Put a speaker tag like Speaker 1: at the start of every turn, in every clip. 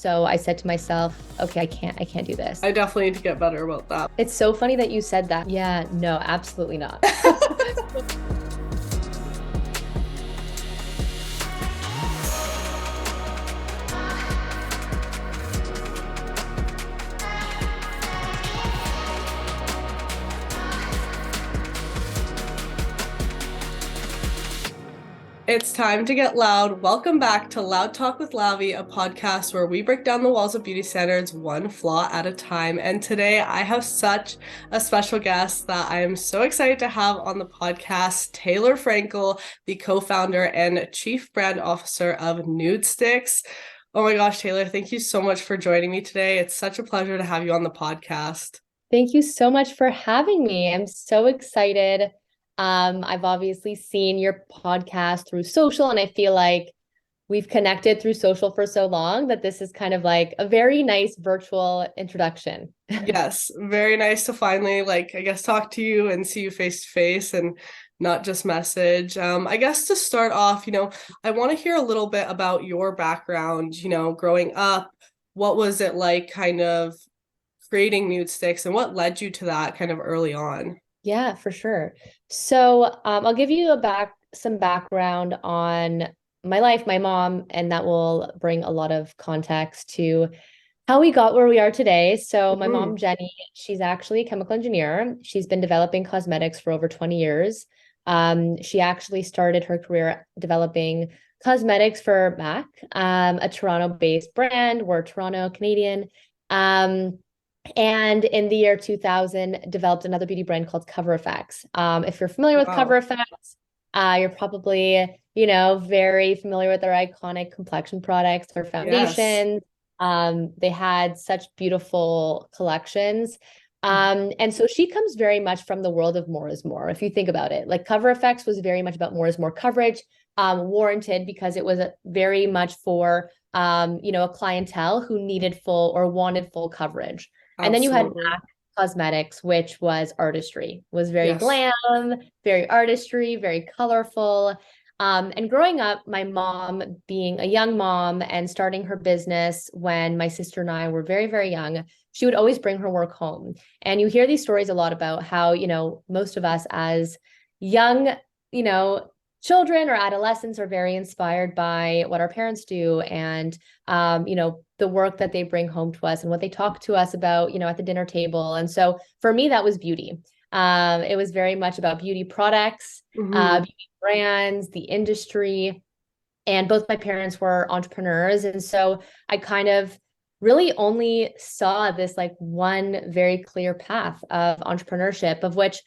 Speaker 1: So I said to myself, okay, I can't do this.
Speaker 2: I definitely need to get better about that.
Speaker 1: It's so funny that you said that. Yeah, no, absolutely not.
Speaker 2: It's time to get loud. Welcome back to Loud Talk with Lavi, a podcast where we break down the walls of beauty standards one flaw at a time. And today I have such a special guest that I am so excited to have on the podcast, Taylor Frankel, the co-founder and chief brand officer of NudeStix. Oh my gosh, Taylor, thank you so much for joining me today. It's such a pleasure to have you on the podcast.
Speaker 1: Thank you so much for having me. I'm so excited. I've obviously seen your podcast through social, and I feel like we've connected through social for so long that this is kind of like a very nice virtual introduction.
Speaker 2: Yes, very nice to finally, I guess, talk to you and see you face to face and not just message. I guess to start off, I want to hear a little bit about your background, growing up. What was it like kind of creating NudeStix and what led you to that kind of early on?
Speaker 1: Yeah, for sure. So I'll give you some background on my life, my mom, and that will bring a lot of context to how we got where we are today. So my
Speaker 2: Hmm.
Speaker 1: mom, Jenny, she's actually a chemical engineer. She's been developing cosmetics for over 20 years. She actually started her career developing cosmetics for MAC, a Toronto-based brand. We're Toronto Canadian. And in the year 2000, developed another beauty brand called Cover FX. If you're familiar with
Speaker 2: Wow.
Speaker 1: Cover FX, you're probably, very familiar with their iconic complexion products or
Speaker 2: Yes.
Speaker 1: foundations. They had such beautiful collections. And so she comes very much from the world of more is more. If you think about it, like Cover FX was very much about more is more coverage, warranted because it was very much for a clientele who needed full or wanted full coverage. And then you had
Speaker 2: Absolutely.
Speaker 1: MAC Cosmetics, which was artistry, was very
Speaker 2: Yes.
Speaker 1: glam, very artistry, very colorful. And growing up, my mom being a young mom and starting her business when my sister and I were very, very young, she would always bring her work home. And you hear these stories a lot about how, most of us as young, you know, children or adolescents are very inspired by what our parents do and the work that they bring home to us and what they talk to us about, at the dinner table. And so for me, that was beauty. It was very much about beauty products,
Speaker 2: Hmm.
Speaker 1: beauty brands, the industry. And both my parents were entrepreneurs. And so I kind of really only saw this like one very clear path of entrepreneurship, of which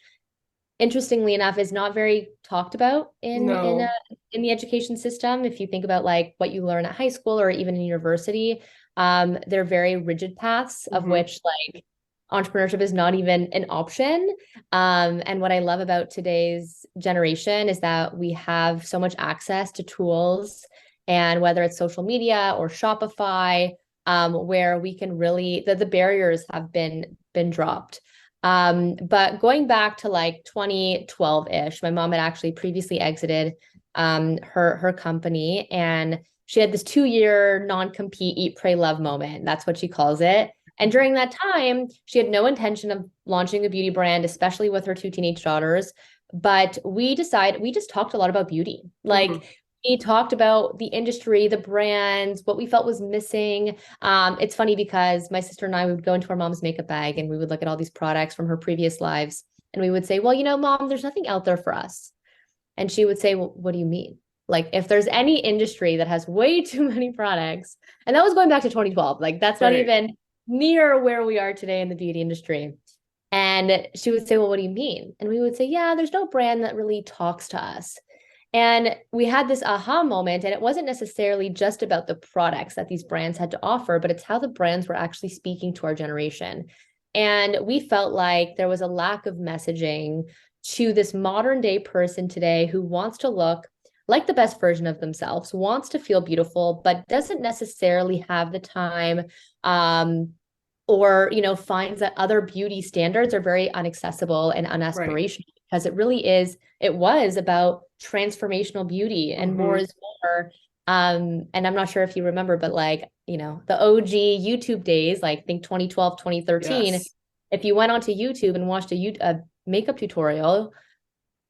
Speaker 1: interestingly enough is not very talked about
Speaker 2: No.
Speaker 1: in the education system. If you think about like what you learn at high school or even in university, they're very rigid paths of
Speaker 2: Hmm.
Speaker 1: which like entrepreneurship is not even an option. And what I love about today's generation is that we have so much access to tools, and whether it's social media or Shopify, where we can really the barriers have been dropped. But going back to like 2012-ish, my mom had actually previously exited her company, and she had this 2-year non-compete, eat, pray, love moment. That's what she calls it. And during that time, she had no intention of launching a beauty brand, especially with her two teenage daughters. But we just talked a lot about beauty.
Speaker 2: Hmm.
Speaker 1: Like we talked about the industry, the brands, what we felt was missing. It's funny because my sister and I would go into our mom's makeup bag and we would look at all these products from her previous lives. And we would say, well, mom, there's nothing out there for us. And she would say, well, what do you mean? Like, if there's any industry that has way too many products, and that was going back to 2012, like, that's not
Speaker 2: Right.
Speaker 1: even near where we are today in the beauty industry. And she would say, well, what do you mean? And we would say, yeah, there's no brand that really talks to us. And we had this aha moment, and it wasn't necessarily just about the products that these brands had to offer, but it's how the brands were actually speaking to our generation. And we felt like there was a lack of messaging to this modern day person today who wants to look like the best version of themselves, wants to feel beautiful, but doesn't necessarily have the time, or finds that other beauty standards are very inaccessible and
Speaker 2: Right.
Speaker 1: unaspirational, because it was about transformational beauty and more
Speaker 2: Hmm.
Speaker 1: is more. And I'm not sure if you remember, but like, the OG YouTube days, like think 2012, 2013,
Speaker 2: Yes.
Speaker 1: if you went onto YouTube and watched a makeup tutorial,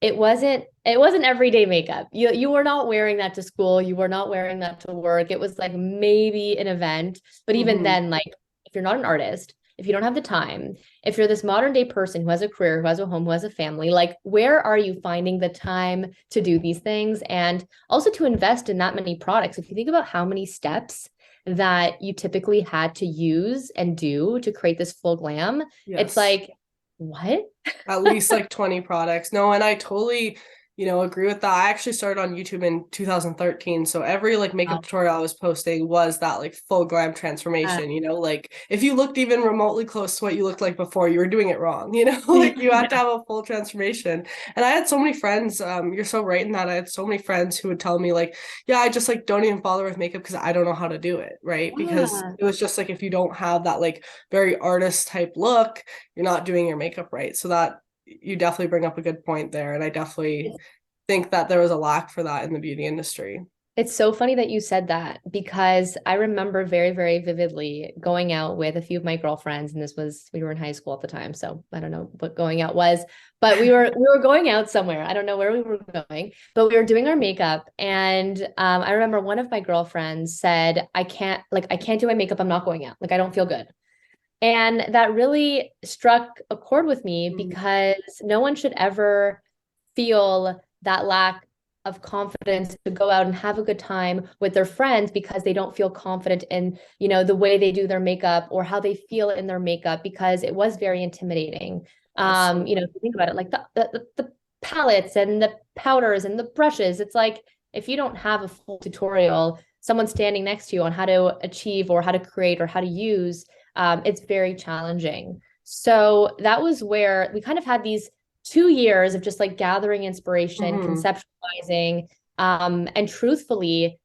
Speaker 1: it wasn't everyday makeup. You were not wearing that to school, you were not wearing that to work. It was like maybe an event, but even
Speaker 2: Mm-hmm.
Speaker 1: then, like if you're not an artist, if you don't have the time, if you're this modern day person who has a career, who has a home, who has a family, like where are you finding the time to do these things and also to invest in that many products? If you think about how many steps that you typically had to use and do to create this full glam, it's
Speaker 2: Yes.
Speaker 1: like, what?
Speaker 2: At least like 20 products. No, and I totally, agree with that. I actually started on YouTube in 2013. So every like makeup
Speaker 1: Wow.
Speaker 2: tutorial I was posting was that like full glam transformation, like if you looked even remotely close to what you looked like before, you were doing it wrong, like you had to have a full transformation. And I had so many friends, you're so right in that. I had so many friends who would tell me like, yeah, I just like don't even bother with makeup because I don't know how to do it, right? Because
Speaker 1: Yeah.
Speaker 2: it was just like if you don't have that like very artist type look, you're not doing your makeup right. So that you definitely bring up a good point there. And I definitely think that there was a lack for that in the beauty industry.
Speaker 1: It's so funny that you said that because I remember very, very vividly going out with a few of my girlfriends, and we were in high school at the time, so I don't know what going out was, but we were going out somewhere. I don't know where we were going, but we were doing our makeup, and I remember one of my girlfriends said, I can't do my makeup. I'm not going out. Like I don't feel good." And that really struck a chord with me
Speaker 2: Mm.
Speaker 1: because no one should ever feel that lack of confidence to go out and have a good time with their friends because they don't feel confident in, the way they do their makeup or how they feel in their makeup, because it was very intimidating.
Speaker 2: Absolutely.
Speaker 1: If you think about it, like the palettes and the powders and the brushes, it's like if you don't have a full tutorial, someone standing next to you on how to achieve or how to create or how to use, it's very challenging. So that was where we kind of had these 2 years of just like gathering inspiration,
Speaker 2: Mm-hmm.
Speaker 1: conceptualizing, and truthfully,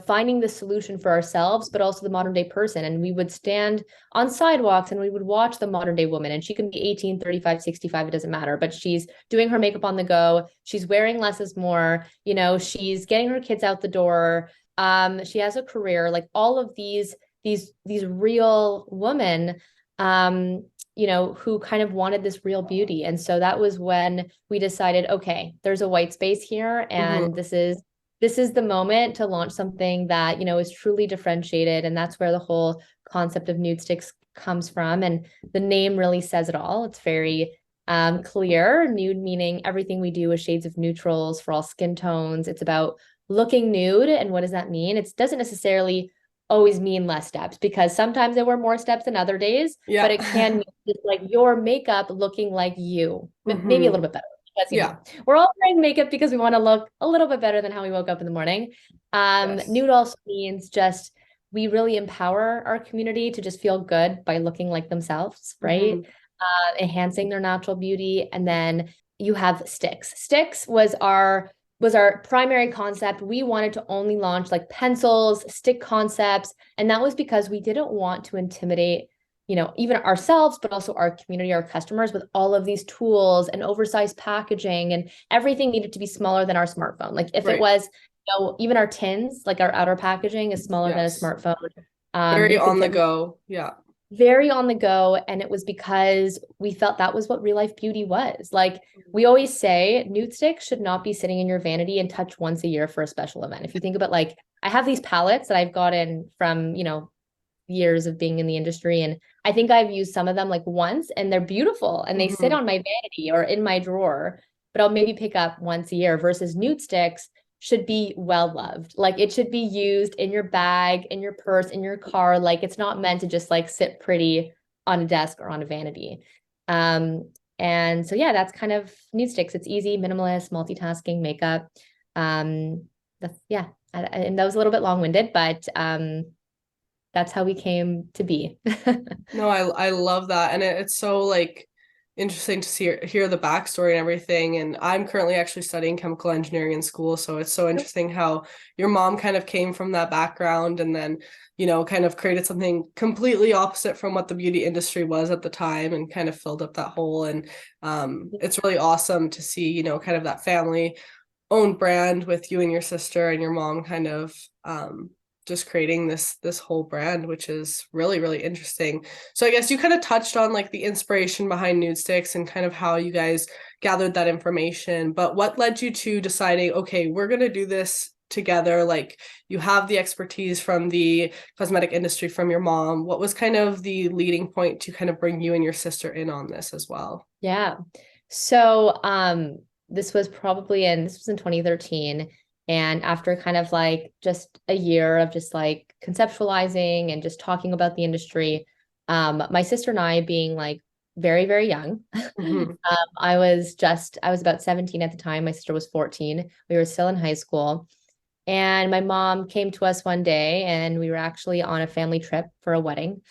Speaker 1: finding the solution for ourselves, but also the modern day person. And we would stand on sidewalks and we would watch the modern day woman. And she can be 18, 35, 65, it doesn't matter, but she's doing her makeup on the go. She's wearing less is more, she's getting her kids out the door. She has a career, like all of these real women, who kind of wanted this real beauty. And so that was when we decided, okay, there's a white space here, and
Speaker 2: Mm-hmm.
Speaker 1: this is the moment to launch something that, is truly differentiated. And that's where the whole concept of NudeStix comes from. And the name really says it all. It's very clear. Nude meaning everything we do is shades of neutrals for all skin tones. It's about looking nude. And what does that mean? It doesn't necessarily always mean less steps, because sometimes there were more steps than other days, but
Speaker 2: Yeah.
Speaker 1: it can mean just like your makeup looking like you, maybe a
Speaker 2: Mm-hmm.
Speaker 1: little bit better. Because,
Speaker 2: Yeah.
Speaker 1: we're all wearing makeup because we want to look a little bit better than how we woke up in the morning.
Speaker 2: Yes.
Speaker 1: Nude also means just we really empower our community to just feel good by looking like themselves, right?
Speaker 2: Mm-hmm.
Speaker 1: Enhancing their natural beauty. And then you have sticks. Sticks was our primary concept. We wanted to only launch like pencils, stick concepts, and that was because we didn't want to intimidate, even ourselves, but also our community, our customers, with all of these tools and oversized packaging, and everything needed to be smaller than our smartphone. Like if it
Speaker 2: Right.
Speaker 1: was, even our tins, like our outer packaging is smaller than a
Speaker 2: Yes.
Speaker 1: smartphone.
Speaker 2: Very
Speaker 1: You could
Speaker 2: on the
Speaker 1: fit
Speaker 2: go. Yeah.
Speaker 1: very on the go. And it was because we felt that was what real life beauty was. Like we always say, nude sticks should not be sitting in your vanity and touch once a year for a special event. If you think about, like, I have these palettes that I've gotten from, years of being in the industry. And I think I've used some of them like once, and they're beautiful and they sit
Speaker 2: Mm-hmm.
Speaker 1: on my vanity or in my drawer, but I'll maybe pick up once a year, versus nude sticks should be well loved. Like it should be used in your bag, in your purse, in your car. Like it's not meant to just like sit pretty on a desk or on a vanity. And so yeah, that's kind of nude sticks. It's easy, minimalist, multitasking makeup. That's yeah. And that was a little bit long-winded, but that's how we came to be.
Speaker 2: No, I love that. And it's so like interesting to hear the backstory and everything. And I'm currently actually studying chemical engineering in school. So it's so interesting how your mom kind of came from that background and then, kind of created something completely opposite from what the beauty industry was at the time and kind of filled up that hole. And it's really awesome to see, kind of that family own brand with you and your sister and your mom kind of just creating this whole brand, which is really, really interesting. So I guess you kind of touched on like the inspiration behind NudeStix and kind of how you guys gathered that information, but what led you to deciding, okay, we're going to do this together? Like, you have the expertise from the cosmetic industry from your mom. What was kind of the leading point to kind of bring you and your sister in on this as well?
Speaker 1: Yeah. So this was in 2013. And after kind of like just a year of just like conceptualizing and just talking about the industry, my sister and I being like very, very young.
Speaker 2: Mm-hmm.
Speaker 1: I was about 17 at the time. My sister was 14. We were still in high school. And my mom came to us one day and we were actually on a family trip for a wedding.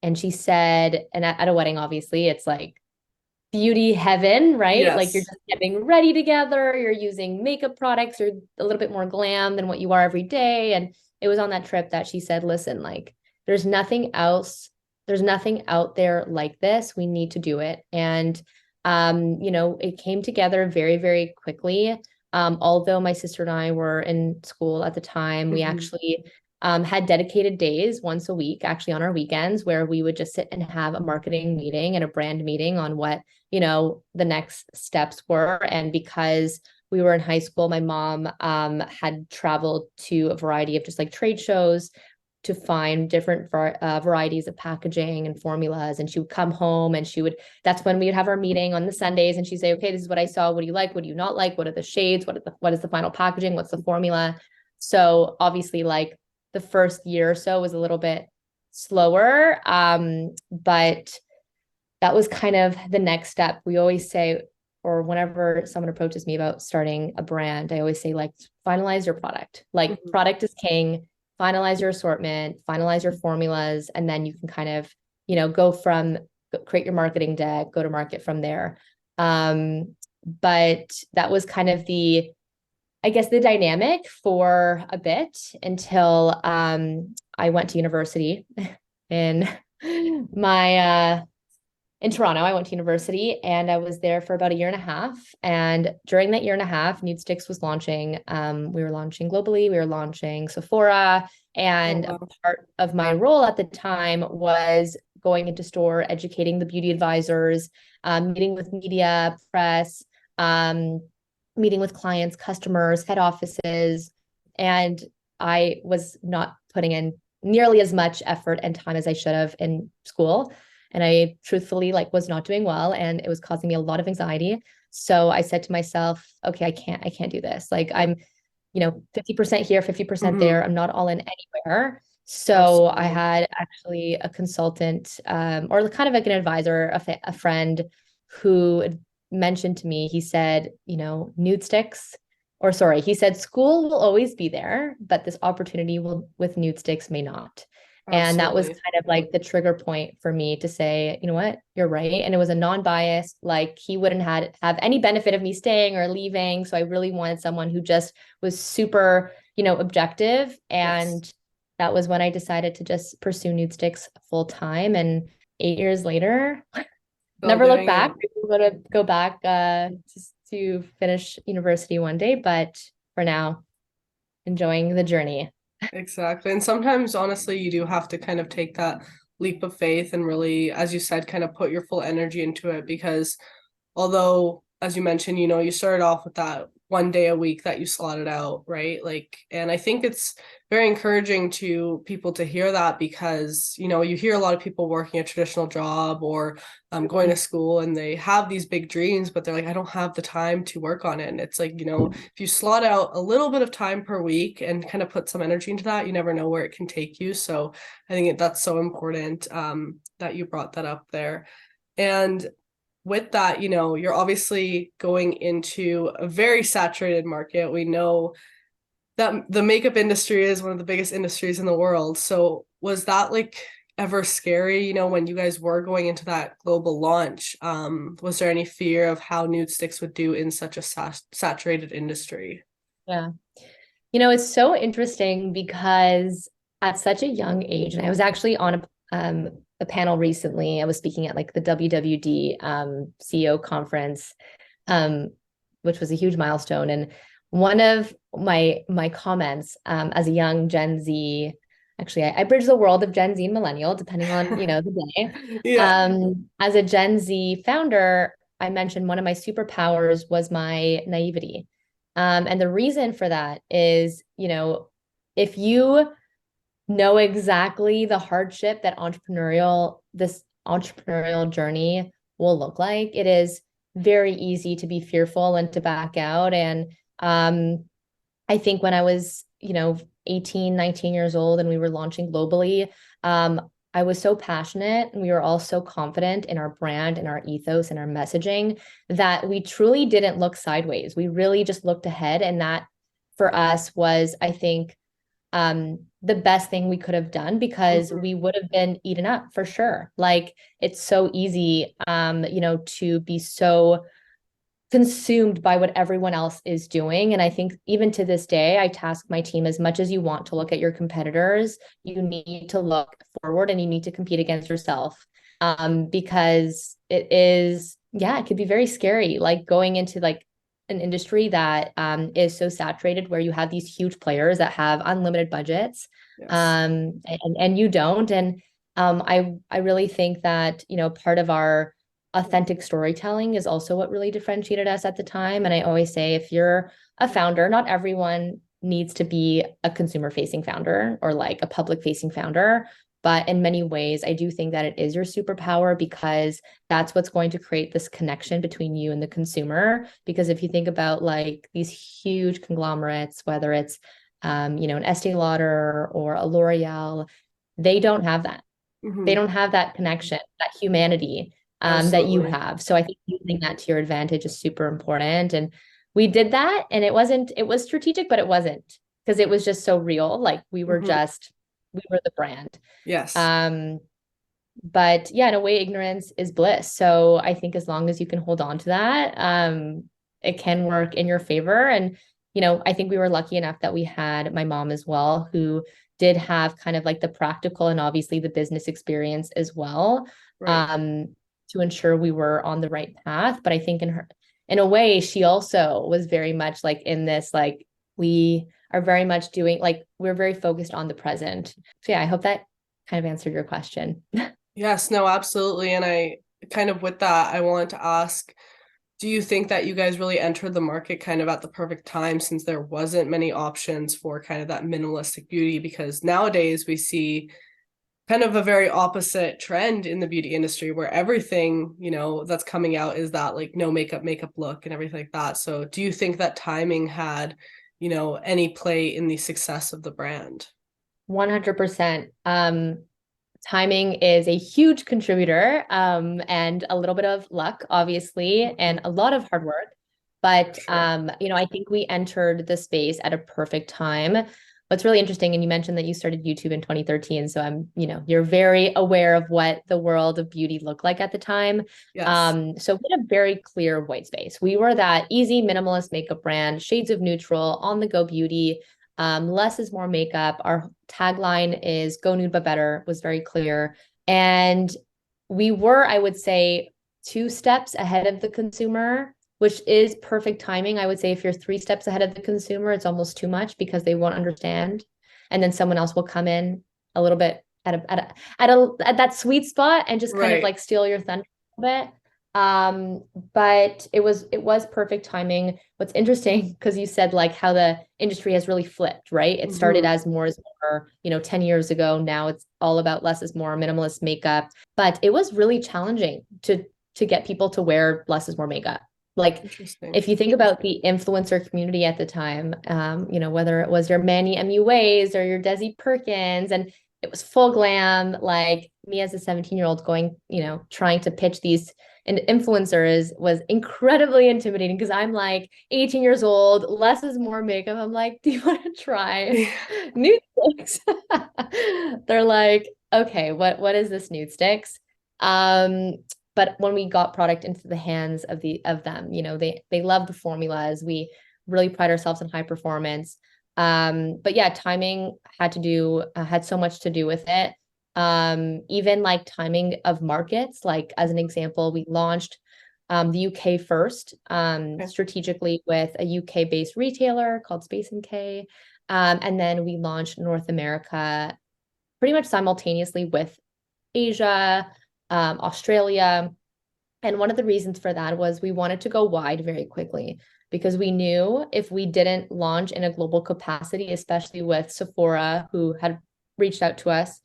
Speaker 1: And she said, and at a wedding, obviously, it's like beauty heaven, right? Like you're
Speaker 2: Yes.
Speaker 1: just getting ready together, you're using makeup products, you're a little bit more glam than what you are every day. And it was on that trip that she said, listen, like there's nothing else, there's nothing out there like this. We need to do it. And it came together very, very quickly. Although my sister and I were in school at the time, we
Speaker 2: Mm-hmm.
Speaker 1: actually had dedicated days once a week, actually on our weekends, where we would just sit and have a marketing meeting and a brand meeting on what the next steps were. And because we were in high school, my mom had traveled to a variety of just like trade shows to find different varieties of packaging and formulas. And she would come home and that's when we would have our meeting on the Sundays. And she'd say, okay, this is what I saw. What do you like? What do you not like? What are the shades? What is the final packaging? What's the formula? So obviously like the first year or so was a little bit slower. But that was kind of the next step. We always say, or whenever someone approaches me about starting a brand, I always say, like, finalize your product. Like,
Speaker 2: Mm-hmm.
Speaker 1: product is king. Finalize your assortment, finalize your formulas, and then you can kind of, create your marketing deck, go to market from there. But that was kind of I guess, the dynamic for a bit until I went to university in my in Toronto. I went to university and I was there for about a year and a half. And during that year and a half, NudeStix was launching. We were launching globally. We were launching Sephora.
Speaker 2: Oh,
Speaker 1: And a
Speaker 2: wow.
Speaker 1: part of my role at the time was going into store, educating the beauty advisors, meeting with media, press, meeting with clients, customers, head offices. And I was not putting in nearly as much effort and time as I should have in school. And I truthfully like was not doing well and it was causing me a lot of anxiety. So I said to myself, okay, I can't do this. Like I'm, 50% here, 50%
Speaker 2: Mm-hmm.
Speaker 1: there. I'm not all in anywhere. So I
Speaker 2: Absolutely.
Speaker 1: had actually a consultant, or kind of like an advisor, a friend who mentioned to me, he said, NudeStix, or sorry, he said, school will always be there, but this opportunity will with NudeStix may not. And that was
Speaker 2: Absolutely.
Speaker 1: kind of like the trigger point for me to say, you know what, you're right. And it was a non-biased, like he wouldn't have any benefit of me staying or leaving. So I really wanted someone who just was super, objective.
Speaker 2: Yes.
Speaker 1: And that was when I decided to just pursue NudeStix full time. And 8 years later,
Speaker 2: Still
Speaker 1: never look
Speaker 2: doing
Speaker 1: back.
Speaker 2: it.
Speaker 1: We're going to go back to finish university one day, but for now, enjoying the journey.
Speaker 2: Exactly. And sometimes, honestly, you do have to kind of take that leap of faith and really, as you said, kind of put your full energy into it because although, as you mentioned, you started off with that one day a week that you slotted out, right? Like, and I think it's very encouraging to people to hear that because, you hear a lot of people working a traditional job or going to school and they have these big dreams, but they're like, I don't have the time to work on it. And it's like, if you slot out a little bit of time per week and kind of put some energy into that, you never know where it can take you. So I think that's so important that you brought that up there. And with that, you're obviously going into a very saturated market. We know that the makeup industry is one of the biggest industries in the world. So was that like ever scary, when you guys were going into that global launch? Was there any fear of how NudeStix would do in such a saturated industry?
Speaker 1: Yeah. It's so interesting because at such a young age, and I was actually on a panel recently. I was speaking at like the WWD CEO conference, which was a huge milestone. And one of my comments as a young Gen Z, actually I bridge the world of Gen Z and millennial, depending on, the day.
Speaker 2: Yeah.
Speaker 1: As a Gen Z founder, I mentioned one of my superpowers was my naivety. And the reason for that is, if you know exactly the hardship that this entrepreneurial journey will look like, it is very easy to be fearful and to back out. And I think when I was, 18, 19 years old and we were launching globally, I was so passionate and we were all so confident in our brand and our ethos and our messaging that we truly didn't look sideways. We really just looked ahead. And that for us was, I think, the best thing we could have done because we would have been eaten up for sure. Like it's so easy, to be so consumed by what everyone else is doing. And I think even to this day, I task my team as much as you want to look at your competitors, you need to look forward and you need to compete against yourself. Because it could be very scary, like going into like an industry that is so saturated where you have these huge players that have unlimited budgets.
Speaker 2: Yes.
Speaker 1: And you don't. And I really think that, part of our authentic storytelling is also what really differentiated us at the time. And I always say, if you're a founder, not everyone needs to be a consumer facing founder or like a public facing founder. But in many ways, I do think that it is your superpower because that's what's going to create this connection between you and the consumer. Because if you think about like these huge conglomerates, whether it's, an Estee Lauder or a L'Oreal, they don't have that. They don't have that connection, that humanity that you have. So I think using that to your advantage is super important. And we did that, and it was strategic, but it wasn't because it was just so real. Like we were the brand.
Speaker 2: Yes.
Speaker 1: But yeah, in a way, ignorance is bliss. So I think as long as you can hold on to that, it can work in your favor. And, I think we were lucky enough that we had my mom as well, who did have kind of like the practical and obviously the business experience as well, to ensure we were on the right path. But I think in a way, she also was very much like in this, like we are very much doing, like we're very focused on the present. So yeah, I hope that kind of answered your question.
Speaker 2: Yes, no, absolutely. And I kind of with that, I wanted to ask, do you think that you guys really entered the market kind of at the perfect time since there wasn't many options for kind of that minimalistic beauty? Because nowadays we see kind of a very opposite trend in the beauty industry where everything, that's coming out is that like no makeup look and everything like that. So do you think that timing had, any play in the success of the brand?
Speaker 1: 100%. Timing is a huge contributor, and a little bit of luck, obviously, and a lot of hard work. But, I think we entered the space at a perfect time. What's really interesting, and you mentioned that you started YouTube in 2013. So you're very aware of what the world of beauty looked like at the time.
Speaker 2: Yes.
Speaker 1: So we had a very clear white space. We were that easy minimalist makeup brand, shades of neutral, on the go beauty. Less is more makeup. Our tagline is go nude, but better, was very clear. And we were, I would say, 2 steps ahead of the consumer, which is perfect timing. I would say if you're 3 steps ahead of the consumer, it's almost too much because they won't understand. And then someone else will come in a little bit at that sweet spot and just kind of like steal your thunder a bit. But it was perfect timing. What's interesting, because you said like how the industry has really flipped, right? It started as more is more, 10 years ago. Now it's all about less is more, minimalist makeup. But it was really challenging to get people to wear less is more makeup. Like if you think about the influencer community at the time, whether it was your Manny MUAs or your Desi Perkins, and it was full glam, like me as a 17-year-old going, trying to pitch these and influencers was incredibly intimidating because I'm like 18 years old, less is more makeup. I'm like, do you want to try NudeStix? They're like, okay, what is this NudeStix? But when we got product into the hands of them, they love the formulas. We really pride ourselves in high performance. But yeah, timing had so much to do with it. Even like timing of markets, like as an example, we launched the UK first, strategically with a UK based retailer called Space NK. And then we launched North America pretty much simultaneously with Asia, Australia. And one of the reasons for that was we wanted to go wide very quickly because we knew if we didn't launch in a global capacity, especially with Sephora, who had reached out to us,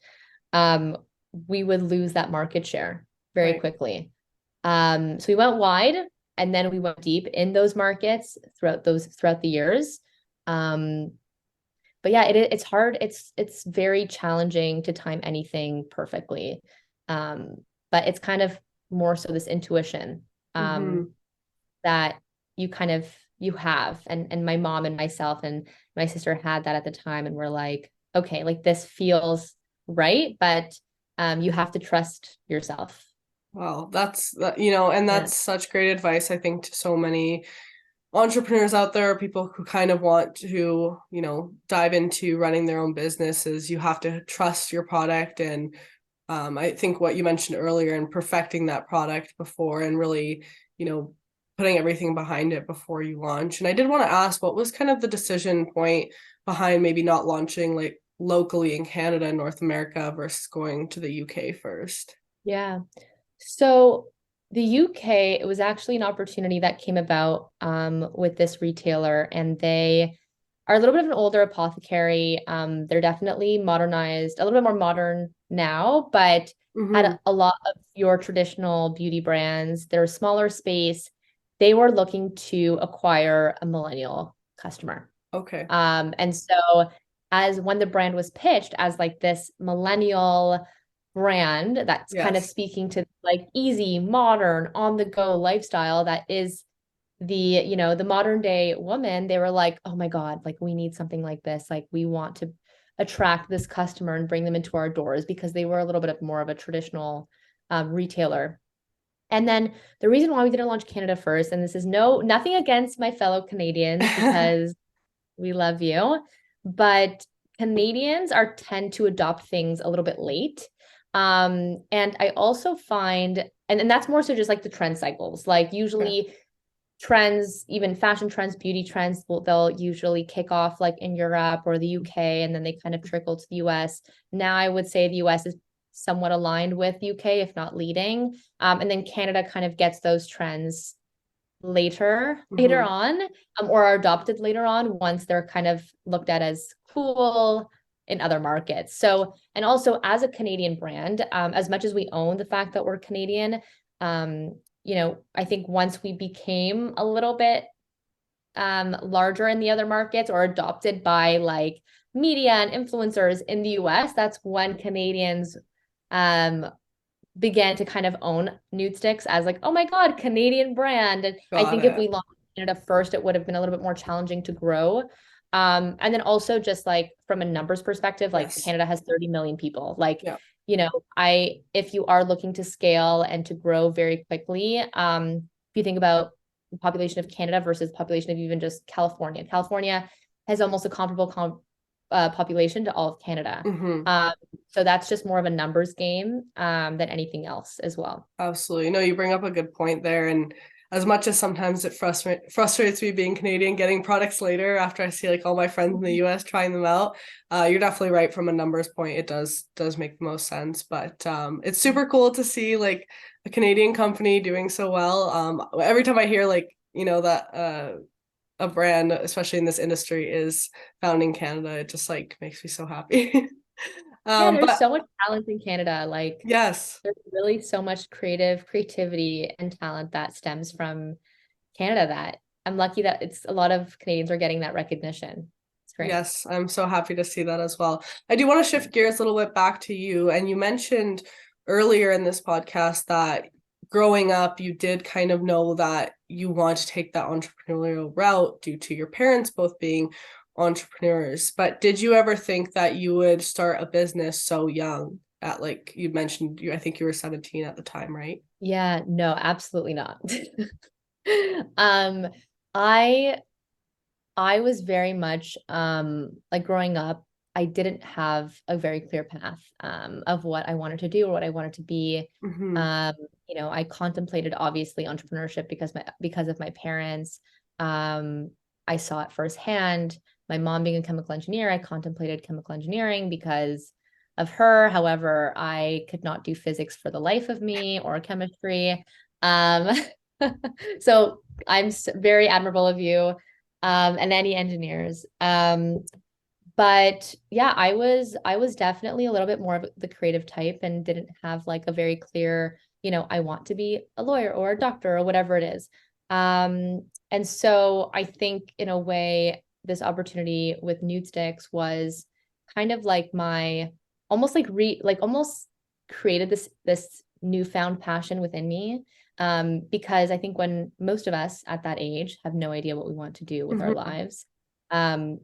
Speaker 1: we would lose that market share very quickly. So we went wide and then we went deep in those markets throughout the years. But yeah, it's hard. It's very challenging to time anything perfectly. But it's kind of more so this intuition that you have. And my mom and myself and my sister had that at the time, and we're like, okay, like this feels right, but you have to trust yourself.
Speaker 2: Wow, that's such great advice, I think, to so many entrepreneurs out there, people who kind of want to, dive into running their own businesses. You have to trust your product. And I think what you mentioned earlier, and perfecting that product before, and really, putting everything behind it before you launch. And I did want to ask, what was kind of the decision point behind maybe not launching like locally in Canada and North America versus going to the UK first?
Speaker 1: Yeah. So the UK, it was actually an opportunity that came about with this retailer, and they are a little bit of an older apothecary. They're definitely modernized, a little bit more modern now, but had a lot of your traditional beauty brands. They're a smaller space. They were looking to acquire a millennial customer.
Speaker 2: Okay.
Speaker 1: And so as when the brand was pitched as like this millennial brand that's kind of speaking to like easy, modern, on the go lifestyle that is the modern day woman, they were like, oh my God, like we need something like this. Like we want to attract this customer and bring them into our doors, because they were a little bit more of a traditional retailer. And then the reason why we didn't launch Canada first, and this is nothing against my fellow Canadians, because we love you, but Canadians tend to adopt things a little bit late. And I also find, and that's more so just like the trend cycles, like usually trends, even fashion trends, beauty trends, they'll usually kick off like in Europe or the UK, and then they kind of trickle to the US. Now I would say the US is somewhat aligned with UK, if not leading. And then Canada kind of gets those trends later on, or are adopted later on once they're kind of looked at as cool in other markets. So, and also as a Canadian brand, as much as we own the fact that we're Canadian, I think once we became a little bit larger in the other markets, or adopted by like media and influencers in the US, that's when Canadians began to kind of own NudeStix as like, oh my God, Canadian brand. And I think if we launched Canada first, it would have been a little bit more challenging to grow. And then also just like from a numbers perspective, like Canada has 30 million people. Like, if you are looking to scale and to grow very quickly, if you think about the population of Canada versus population of even just California has almost a comparable population to all of Canada. So that's just more of a numbers game than anything else as well.
Speaker 2: Absolutely. No, you bring up a good point there. And as much as sometimes it frustrates me being Canadian, getting products later after I see like all my friends in the US trying them out, you're definitely right. From a numbers point, it does make the most sense. But it's super cool to see like a Canadian company doing so well. Every time I hear like, that a brand, especially in this industry, is found in Canada, it just like makes me so happy.
Speaker 1: There's so much talent in Canada. Like,
Speaker 2: there's
Speaker 1: really so much creativity and talent that stems from Canada, that I'm lucky that it's a lot of Canadians are getting that recognition. It's great.
Speaker 2: Yes, I'm so happy to see that as well. I do want to shift gears a little bit back to you. And you mentioned earlier in this podcast that growing up, you did kind of know that you want to take that entrepreneurial route due to your parents both being entrepreneurs. But did you ever think that you would start a business so young? At like you mentioned, I think you were 17 at the time, right?
Speaker 1: Yeah, no, absolutely not. I was very much like growing up, I didn't have a very clear path of what I wanted to do or what I wanted to be. Um, I contemplated obviously entrepreneurship because of my parents. I saw it firsthand. My mom being a chemical engineer, I contemplated chemical engineering because of her. However, I could not do physics for the life of me or chemistry. Um, so I'm very admirable of you and any engineers. But yeah, I was definitely a little bit more of the creative type and didn't have like a very clear, I want to be a lawyer or a doctor or whatever it is. And so I think in a way, this opportunity with NudeStix was kind of like my almost like almost created this newfound passion within me. Because I think when most of us at that age have no idea what we want to do with our lives, a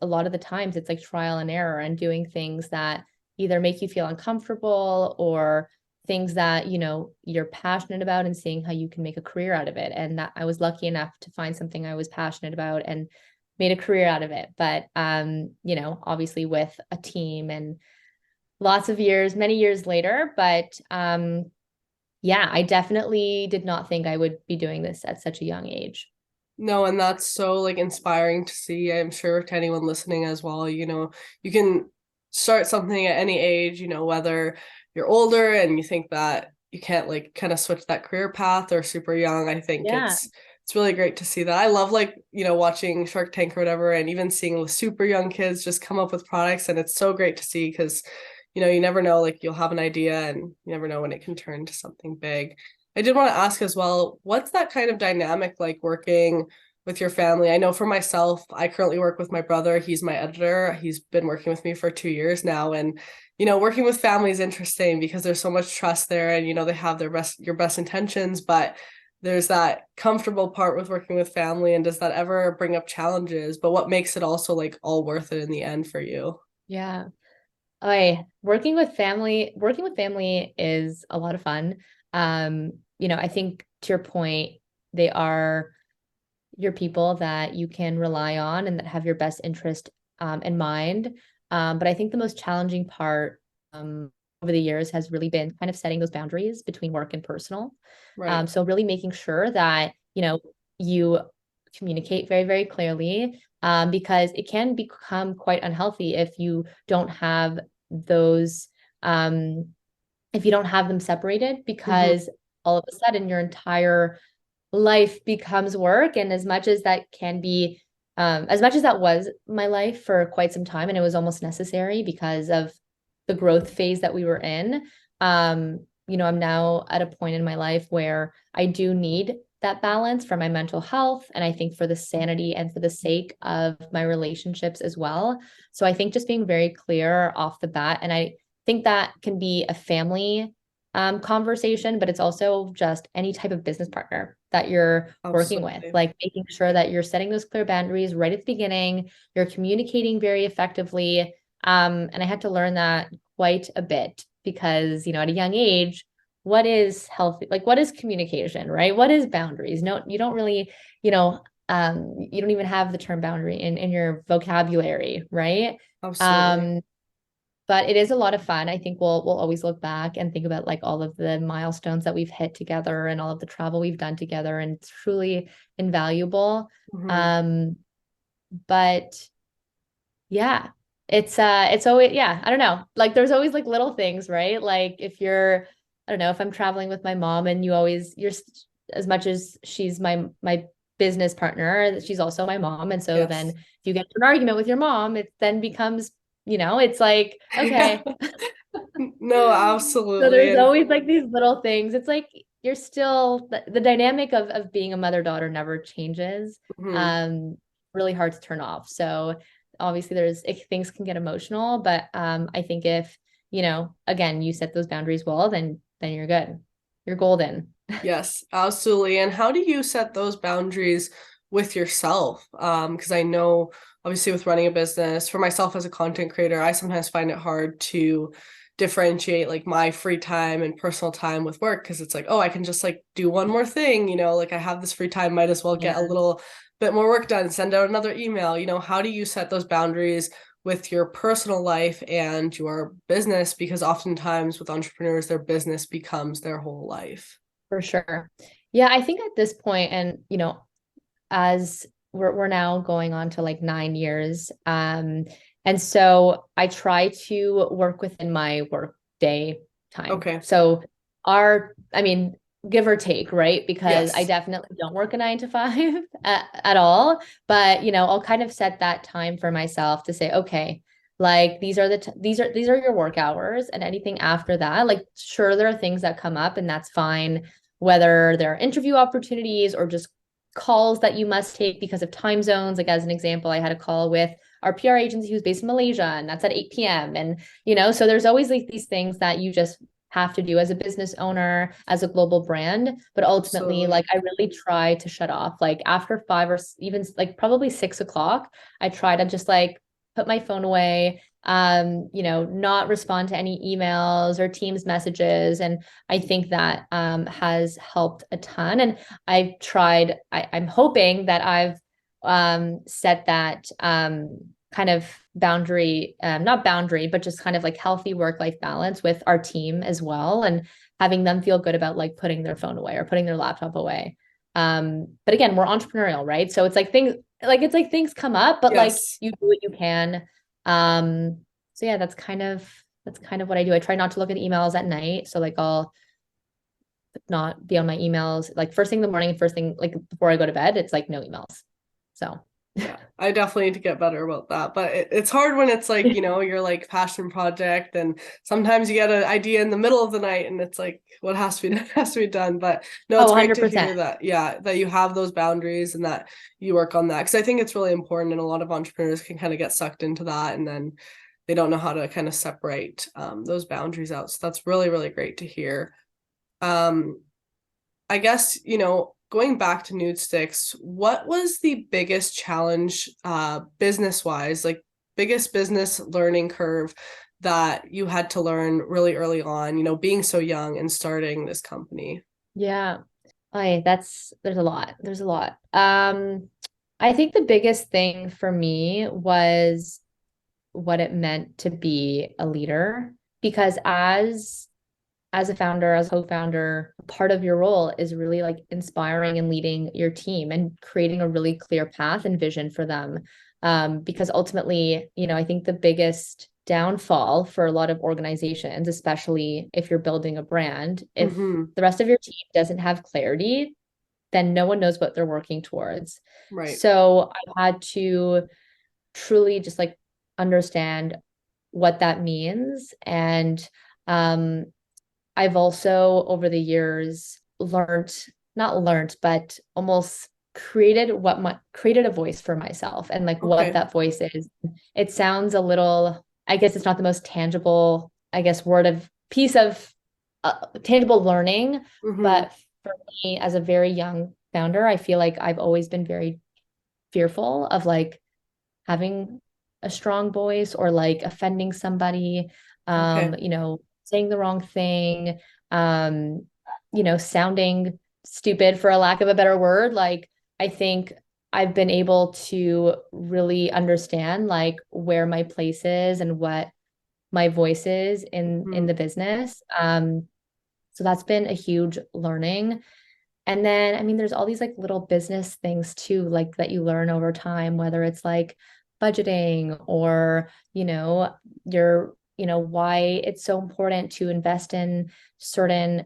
Speaker 1: lot of the times it's like trial and error and doing things that either make you feel uncomfortable or things that, you're passionate about and seeing how you can make a career out of it. And that I was lucky enough to find something I was passionate about and made a career out of it. But, obviously with a team and lots of years, many years later, but, yeah, I definitely did not think I would be doing this at such a young age.
Speaker 2: No, and that's so like inspiring to see. I'm sure to anyone listening as well, you can start something at any age, whether you're older and you think that you can't like kind of switch that career path or super young. I think
Speaker 1: Yeah.
Speaker 2: it's really great to see that. I love like, watching Shark Tank or whatever, and even seeing super young kids just come up with products. And it's so great to see because, you never know, like you'll have an idea and you never know when it can turn to something big. I did want to ask as well, what's that kind of dynamic like working with your family? I know for myself, I currently work with my brother. He's my editor. He's been working with me for 2 years now. And, working with family is interesting because there's so much trust there and, they have your best intentions, but there's that comfortable part with working with family. And does that ever bring up challenges? But what makes it also like all worth it in the end for you?
Speaker 1: Yeah. Working with family is a lot of fun. I think to your point, they are your people that you can rely on and that have your best interest in mind. But I think the most challenging part over the years has really been kind of setting those boundaries between work and personal.
Speaker 2: Right.
Speaker 1: So really making sure that, you communicate very, very clearly because it can become quite unhealthy if you don't have those if you don't have them separated because all of a sudden your entire life becomes work. And as much as that can be as much as that was my life for quite some time and it was almost necessary because of the growth phase that we were in, I'm now at a point in my life where I do need that balance for my mental health and I think for the sanity and for the sake of my relationships as well. So I think just being very clear off the bat, and I think that can be a family conversation, but it's also just any type of business partner that you're working with,
Speaker 2: Absolutely.
Speaker 1: like making sure that you're setting those clear boundaries right at the beginning, you're communicating very effectively. And I had to learn that quite a bit because, at a young age, what is healthy? Like, what is communication, right? What is boundaries? No, you don't really, you don't even have the term boundary in your vocabulary, right?
Speaker 2: Absolutely.
Speaker 1: Um, but it is a lot of fun. I think we'll always look back and think about like all of the milestones that we've hit together and all of the travel we've done together, and it's truly invaluable. Um, but yeah, it's always, yeah, I don't know. Like there's always like little things, right? Like if you're, I don't know, if I'm traveling with my mom and as much as she's my business partner, she's also my mom. And so then
Speaker 2: Yes.
Speaker 1: if you get into an argument with your mom, it then becomes, it's like,
Speaker 2: Yeah.
Speaker 1: okay.
Speaker 2: No,
Speaker 1: So
Speaker 2: absolutely.
Speaker 1: there's
Speaker 2: And
Speaker 1: always like these little things. It's like you're still the dynamic of being a mother-daughter never changes.
Speaker 2: mhm.
Speaker 1: Um, really hard to turn off. So obviously if things can get emotional, but I think if, again, you set those boundaries well, then you're good. You're golden.
Speaker 2: Yes, absolutely. And how do you set those boundaries with yourself? Because I know obviously with running a business, for myself as a content creator, I sometimes find it hard to differentiate like my free time and personal time with work because it's like, oh, I can just like do one more thing, like I have this free time, might as well get a
Speaker 1: Yeah.
Speaker 2: little bit more work done, send out another email. How do you set those boundaries with your personal life and your business, because oftentimes with entrepreneurs, their business becomes their whole life.
Speaker 1: For sure. Yeah, I think at this point, and as we're now going on to like 9 years, and so I try to work within my work day time.
Speaker 2: Okay.
Speaker 1: So I mean, give or take, right? Because I
Speaker 2: Yes.
Speaker 1: definitely don't work a 9 to 5 at all, but I'll kind of set that time for myself to say, okay, like these are these are your work hours, and anything after that, like sure, there are things that come up, and that's fine, whether there are interview opportunities or just calls that you must take because of time zones. Like as an example, I had a call with our PR agency who's based in Malaysia, and that's at 8 p.m. And so there's always like these things that you just have to do as a business owner, as a global brand. But ultimately,
Speaker 2: Absolutely.
Speaker 1: like I really try to shut off. Like after 5 or even like probably 6 o'clock, I try to just like put my phone away, not respond to any emails or Teams messages. And I think that has helped a ton. And I'm hoping that I've set that kind of boundary, not boundary, but just kind of like healthy work-life balance with our team as well. And having them feel good about like putting their phone away or putting their laptop away. But again, we're entrepreneurial, right? So it's like things come up, but like
Speaker 2: Yes.
Speaker 1: you do what you can. So yeah, that's kind of what I do. I try not to look at emails at night. So like I'll not be on my emails like first thing in the morning, first thing like before I go to bed, it's like no emails. So
Speaker 2: Yeah, I definitely need to get better about that. But it's hard when it's like, your like passion project, and sometimes you get an idea in the middle of the night and it's like what has to be done has to be done. But no,
Speaker 1: oh,
Speaker 2: it's great to hear
Speaker 1: 100%.
Speaker 2: that, yeah, that you have those boundaries and that you work on that. Because I think it's really important, and a lot of entrepreneurs can kind of get sucked into that and then they don't know how to kind of separate those boundaries out. So that's really, really great to hear. Um, I guess, going back to NudeStix, what was the biggest challenge business wise, like biggest business learning curve that you had to learn really early on, being so young and starting this company?
Speaker 1: Yeah. There's a lot. There's a lot. I think the biggest thing for me was what it meant to be a leader, because as a founder, as a co-founder, part of your role is really like inspiring and leading your team and creating a really clear path and vision for them. Because ultimately, I think the biggest downfall for a lot of organizations, especially if you're building a brand, if
Speaker 2: Mm-hmm.
Speaker 1: the rest of your team doesn't have clarity, then no one knows what they're working towards.
Speaker 2: Right.
Speaker 1: So I had to truly just like understand what that means. And um, I've also over the years not learned, but almost created a voice for myself and like what
Speaker 2: Okay.
Speaker 1: that voice is. It sounds a little, I guess it's not the most tangible, I guess, word of piece of tangible learning,
Speaker 2: Mm-hmm.
Speaker 1: but for me as a very young founder, I feel like I've always been very fearful of like having a strong voice or like offending somebody,
Speaker 2: Okay.
Speaker 1: saying the wrong thing, sounding stupid for a lack of a better word. Like I think I've been able to really understand like where my place is and what my voice is in
Speaker 2: Mm-hmm.
Speaker 1: the business. So that's been a huge learning. And then, I mean, there's all these like little business things too, like that you learn over time, whether it's like budgeting or, why it's so important to invest in certain,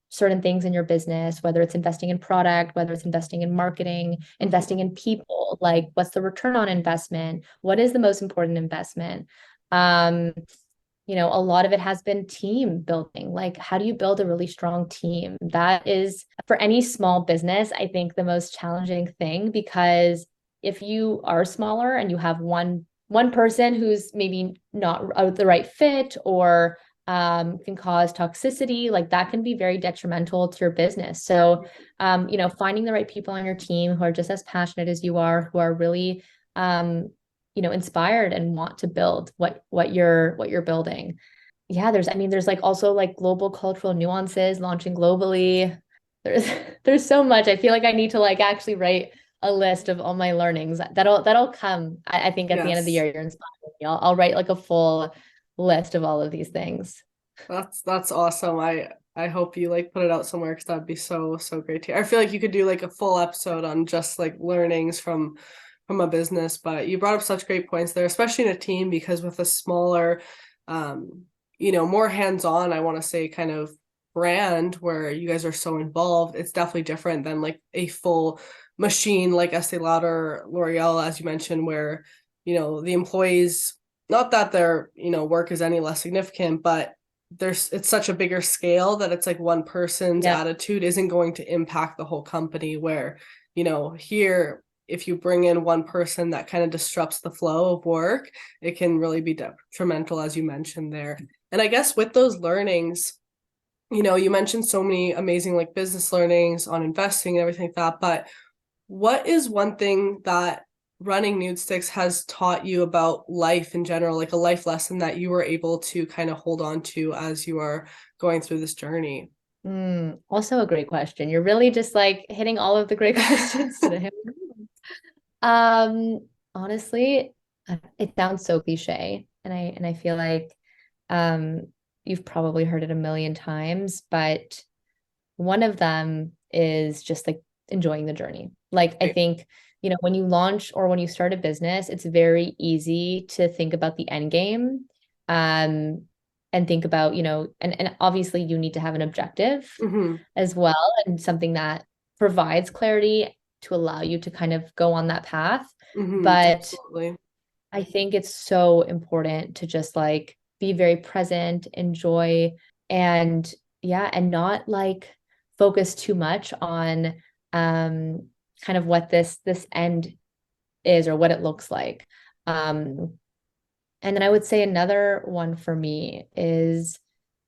Speaker 1: certain things in your business, whether it's investing in product, whether it's investing in marketing, investing
Speaker 2: Mm-hmm.
Speaker 1: in people, like what's the return on investment? What is the most important investment? Um, a lot of it has been team building. Like, how do you build a really strong team? That is, for any small business, I think the most challenging thing, because if you are smaller and you have one person who's maybe not the right fit or can cause toxicity, like that can be very detrimental to your business. So, finding the right people on your team who are just as passionate as you are, who are really inspired and want to build what you're building. Yeah, there's like also like global cultural nuances, launching globally. There's there's so much. I feel like I need to like actually write a list of all my learnings. That'll come. I think at the end of the
Speaker 2: Yes.
Speaker 1: year, you're inspiring me. I'll write like a full list of all of these things.
Speaker 2: That's awesome. I hope you like put it out somewhere because that'd be so great to hear. I feel like you could do like a full episode on just like learnings from a business, but you brought up such great points there, especially in a team, because with a smaller more hands-on, I want to say, kind of brand where you guys are so involved, it's definitely different than like a full machine like Estee Lauder, L'Oreal, as you mentioned, where the employees, not that their work is any less significant, but it's such a bigger scale that it's like one person's attitude isn't going to impact the whole company, where here, if you bring in one person that kind of disrupts the flow of work, it can really be detrimental, as you mentioned there. And I guess with those learnings, you mentioned so many amazing like business learnings on investing and everything like that, but what is one thing that running NudeStix has taught you about life in general, like a life lesson that you were able to kind of hold on to as you are going through this journey?
Speaker 1: Also a great question. You're really just like hitting all of the great questions today. Honestly, it sounds so cliche, and I feel like you've probably heard it a million times, but one of them is just like enjoying the journey. Like I think, when you launch or when you start a business, it's very easy to think about the end game. And think about, and obviously you need to have an objective as well, and something that provides clarity to allow you to kind of go on that path. But
Speaker 2: Absolutely.
Speaker 1: I think it's so important to just like be very present, enjoy, and and not like focus too much on kind of what this end is or what it looks like. And then I would say another one for me is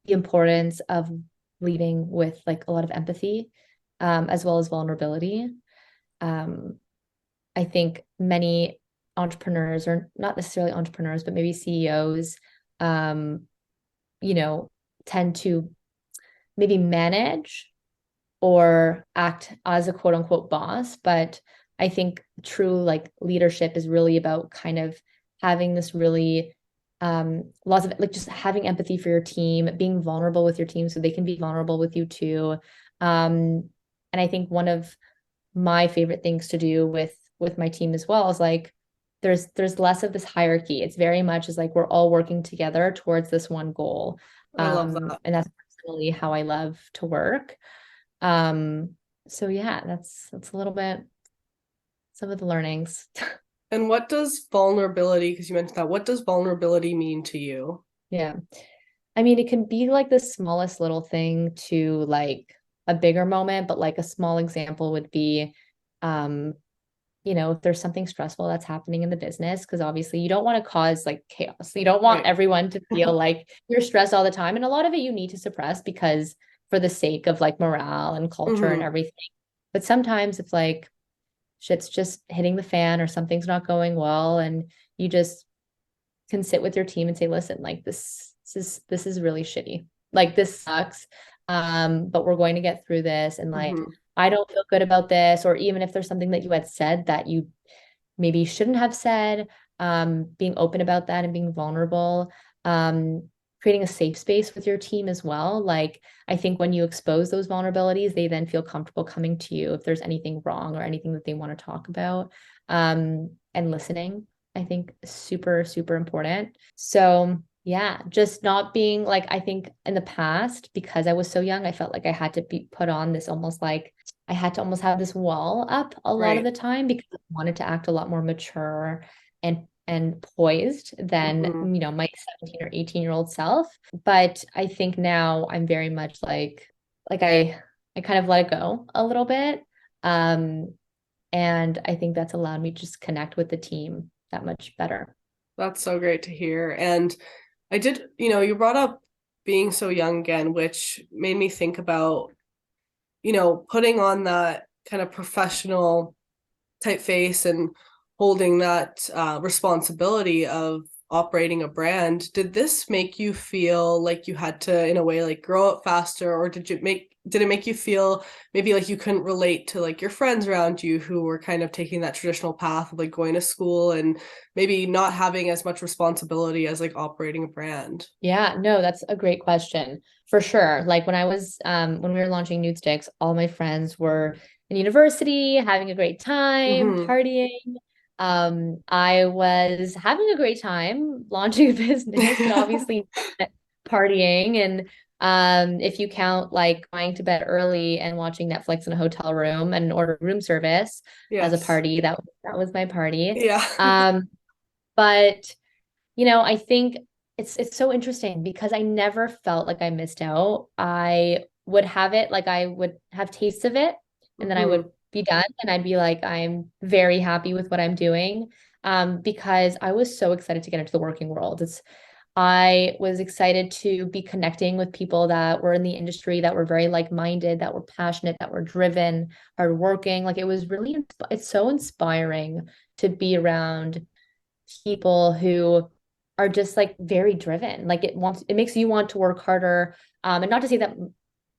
Speaker 1: the importance of leading with like a lot of empathy, as well as vulnerability. Um, I think many entrepreneurs, or not necessarily entrepreneurs, but maybe CEOs, um, tend to maybe manage or act as a quote unquote boss. But I think true like leadership is really about kind of having this really lots of like just having empathy for your team, being vulnerable with your team so they can be vulnerable with you too. And I think one of my favorite things to do with my team as well is like there's less of this hierarchy. It's very much as like we're all working together towards this one goal.
Speaker 2: I love that.
Speaker 1: And that's personally how I love to work. So yeah, that's a little bit some of the learnings.
Speaker 2: And what does vulnerability, because you mentioned that, what does vulnerability mean to you?
Speaker 1: Yeah. I mean, it can be like the smallest little thing to like a bigger moment, but like a small example would be, if there's something stressful that's happening in the business, because obviously you don't want to cause like chaos. You don't want everyone to feel like you're stressed all the time. And a lot of it you need to suppress because for the sake of like morale and culture and everything. But sometimes it's like shit's just hitting the fan or something's not going well, and you just can sit with your team and say, listen, like this is really shitty. Like this sucks. But we're going to get through this. And like, I don't feel good about this. Or even if there's something that you had said that you maybe shouldn't have said, being open about that and being vulnerable, creating a safe space with your team as well. Like, I think when you expose those vulnerabilities, they then feel comfortable coming to you if there's anything wrong or anything that they want to talk about. And listening, I think super, super important. So yeah, just not being like, I think in the past, because I was so young, I felt like I had to be put on this almost like I had to almost have this wall up a lot of the time because I wanted to act a lot more mature and poised than my 17 or 18-year-old self. But I think now I'm very much like I kind of let it go a little bit. And I think that's allowed me to just connect with the team that much better.
Speaker 2: That's so great to hear. And I did, you brought up being so young again, which made me think about, putting on that kind of professional type face and holding that responsibility of operating a brand. Did this make you feel like you had to, in a way, like grow up faster, or did it make did it make you feel maybe like you couldn't relate to like your friends around you who were kind of taking that traditional path of like going to school and maybe not having as much responsibility as like operating a brand?
Speaker 1: Yeah, no, that's a great question for sure. Like when we were launching NudeStix, all my friends were in university, having a great time,
Speaker 2: Mm-hmm.
Speaker 1: partying. I was having a great time launching a business, but obviously not partying. And if you count like going to bed early and watching Netflix in a hotel room and order room service as a
Speaker 2: Yes.
Speaker 1: party, that was my party.
Speaker 2: Yeah.
Speaker 1: But I think it's so interesting because I never felt like I missed out. I would have it like I would have tastes of it and then I
Speaker 2: Mm-hmm.
Speaker 1: would be done and I'd be like, I'm very happy with what I'm doing. Because I was so excited to get into the working world. I was excited to be connecting with people that were in the industry that were very like-minded, that were passionate, that were driven, hardworking. Like it was really, it's so inspiring to be around people who are just like very driven. Like it makes you want to work harder. And not to say that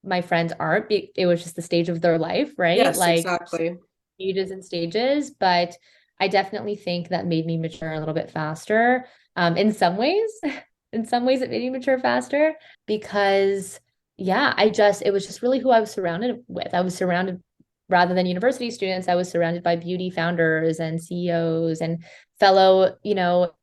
Speaker 1: my friends aren't, it was just the stage of their life, right?
Speaker 2: Yes,
Speaker 1: Like
Speaker 2: exactly.
Speaker 1: stages and stages, but I definitely think that made me mature a little bit faster. In some ways, in some ways it made me mature faster because yeah, it was just really who I was surrounded with. I was surrounded rather than university students, I was surrounded by beauty founders and CEOs and fellow,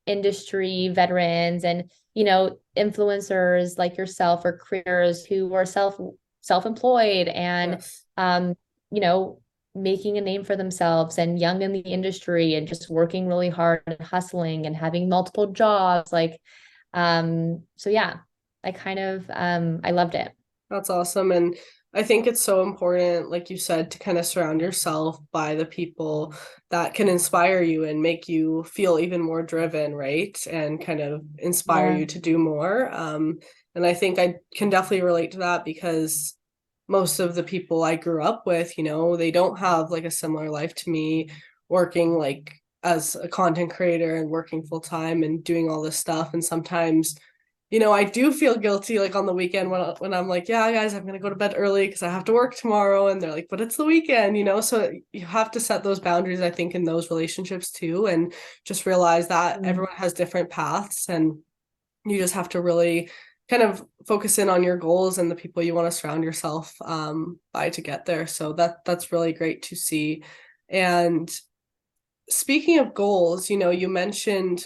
Speaker 1: industry veterans and, influencers like yourself or careers who are self-employed and
Speaker 2: Yes.
Speaker 1: um, you know, making a name for themselves and young in the industry and just working really hard and hustling and having multiple jobs. So yeah, I loved it.
Speaker 2: That's awesome. And I think it's so important, like you said, to kind of surround yourself by the people that can inspire you and make you feel even more driven, right? And kind of inspire
Speaker 1: Yeah.
Speaker 2: you to do more. And I think I can definitely relate to that because most of the people I grew up with, they don't have like a similar life to me, working like as a content creator and working full time and doing all this stuff. And sometimes I do feel guilty like on the weekend when I'm like, yeah, guys, I'm gonna go to bed early because I have to work tomorrow, and they're like, but it's the weekend. So you have to set those boundaries, I think, in those relationships too, and just realize that
Speaker 1: Mm.
Speaker 2: everyone has different paths, and you just have to really kind of focus in on your goals and the people you want to surround yourself by to get there. So that's really great to see. And speaking of goals, you mentioned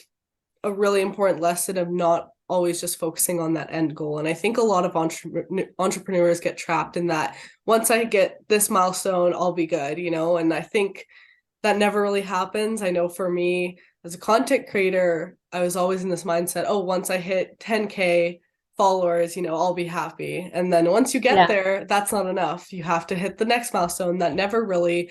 Speaker 2: a really important lesson of not always just focusing on that end goal. And I think a lot of entrepreneurs get trapped in that once I get this milestone, I'll be good. And I think that never really happens. I know for me as a content creator, I was always in this mindset, oh, once I hit 10K followers, I'll be happy. And then once you get
Speaker 1: Yeah.
Speaker 2: there, that's not enough. You have to hit the next milestone that never really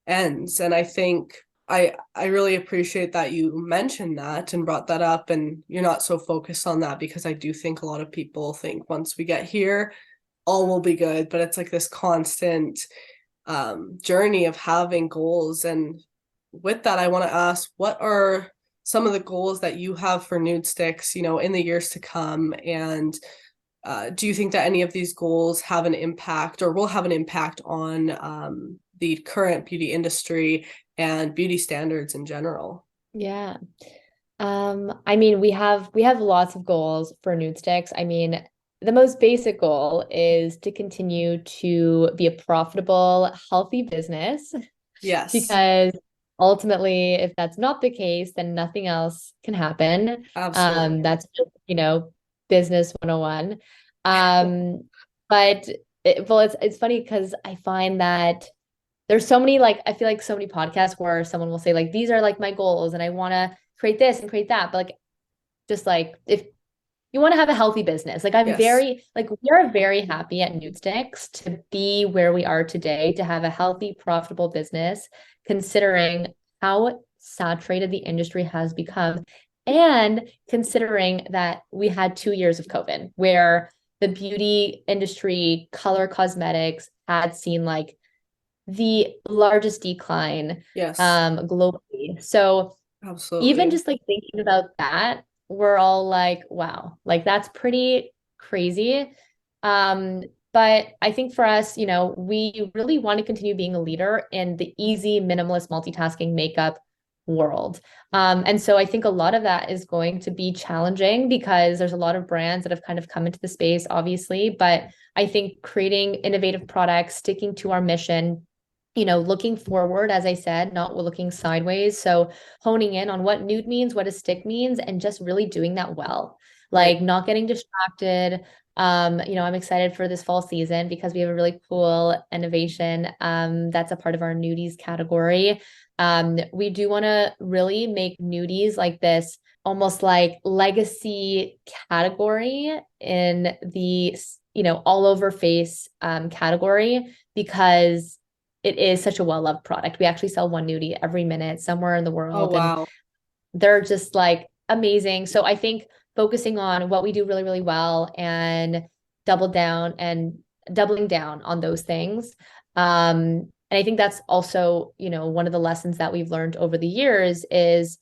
Speaker 2: ends. And I think I really appreciate that you mentioned that and brought that up, and you're not so focused on that, because I do think a lot of people think once we get here, all will be good. But it's like this constant journey of having goals. And with that, I want to ask, what are some of the goals that you have for NudeStix, in the years to come? And do you think that any of these goals have an impact or will have an impact on the current beauty industry and beauty standards in general?
Speaker 1: Yeah. I mean, we have lots of goals for NudeStix. I mean, the most basic goal is to continue to be a profitable, healthy business
Speaker 2: Yes,
Speaker 1: because ultimately, if that's not the case, then nothing else can happen.
Speaker 2: absolutely.
Speaker 1: That's just, business 101. Um, but it's funny because I find that there's so many like I feel like so many podcasts where someone will say like these are like my goals and I want to create this and create that, but like just like if you want to have a healthy business, like I'm
Speaker 2: Yes.
Speaker 1: very like we are very happy at NudeStix to be where we are today, to have a healthy, profitable business, considering how saturated the industry has become, and considering that we had 2 years of COVID where the beauty industry, color cosmetics had seen like the largest decline
Speaker 2: Yes,
Speaker 1: globally. So even
Speaker 2: absolutely.
Speaker 1: just like thinking about that, we're all like, wow, like that's pretty crazy. Um, But I think for us, we really want to continue being a leader in the easy, minimalist, multitasking makeup world. And so I think a lot of that is going to be challenging because there's a lot of brands that have kind of come into the space, obviously. But I think creating innovative products, sticking to our mission, looking forward, as I said, not looking sideways. So honing in on what nude means, what a stick means, and just really doing that well, like not getting distracted. I'm excited for this fall season because we have a really cool innovation that's a part of our nudies category. We do want to really make nudies like this almost like legacy category in the all over face category because it is such a well-loved product. We actually sell one nudie every minute somewhere in the world.
Speaker 2: Oh, wow.
Speaker 1: And they're just like amazing. So I think focusing on what we do really, really well and doubling down on those things. And I think that's also, one of the lessons that we've learned over the years is,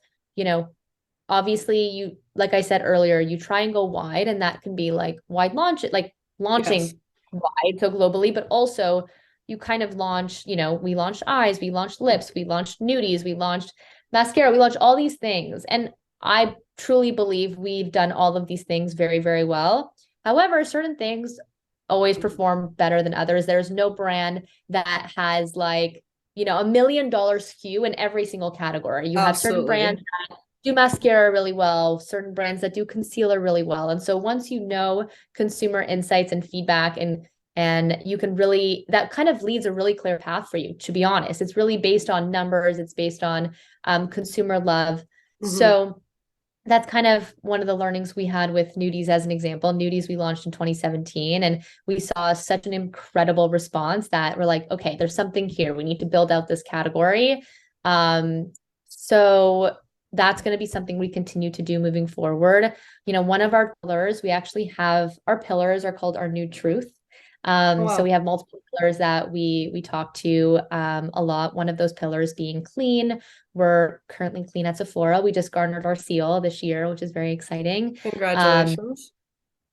Speaker 1: obviously like I said earlier, you try and go wide, and that can be like wide launch, like launching wide, so globally, but also you kind of launch, we launched eyes, we launched lips, we launched nudies, we launched mascara, we launched all these things. And I truly believe we've done all of these things very, very well. However, certain things always perform better than others. There's no brand that has like, $1 million SKU in every single category. You have certain brands that do mascara really well, certain brands that do concealer really well. And so once you know consumer insights and feedback and you can really, that kind of leads a really clear path for you, to be honest. It's really based on numbers. It's based on consumer love. Mm-hmm. So that's kind of one of the learnings we had with nudies as an example. Nudies we launched in 2017, and we saw such an incredible response that we're like, okay, there's something here. We need to build out this category. So that's going to be something we continue to do moving forward. One of our pillars, our pillars are called our Nude Truth. So we have multiple pillars that we talk to a lot. One of those pillars being clean. We're currently clean at Sephora. We just garnered our seal this year, which is very exciting.
Speaker 2: Congratulations.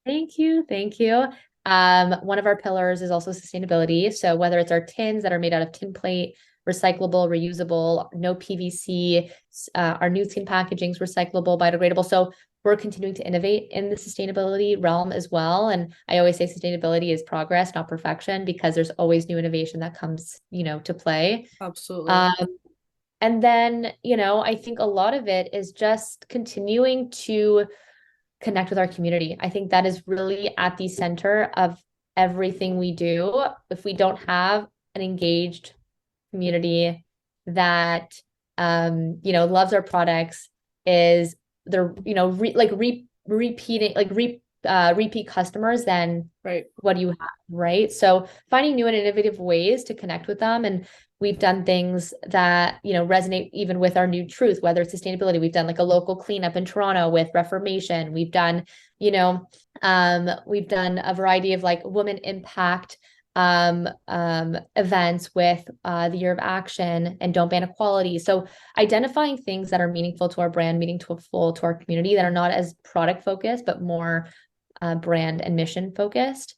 Speaker 1: Thank you. Thank you. One of our pillars is also sustainability. So whether it's our tins that are made out of tin plate, recyclable, reusable, no PVC, our nude skin packaging is recyclable, biodegradable. So we're continuing to innovate in the sustainability realm as well. And I always say sustainability is progress, not perfection, because there's always new innovation that comes, to play.
Speaker 2: Absolutely.
Speaker 1: And then, I think a lot of it is just continuing to connect with our community. I think that is really at the center of everything we do. If we don't have an engaged community that, loves our products, is they're, repeating, repeat customers, then what do you have, right? So finding new and innovative ways to connect with them. And we've done things that, resonate even with our Nude Truth, whether it's sustainability. We've done like a local cleanup in Toronto with Reformation. We've done, we've done a variety of like women impact events with the Year of Action and Don't Ban Equality. So identifying things that are meaningful to our brand, meaningful to our community, that are not as product focused, but more brand and mission focused.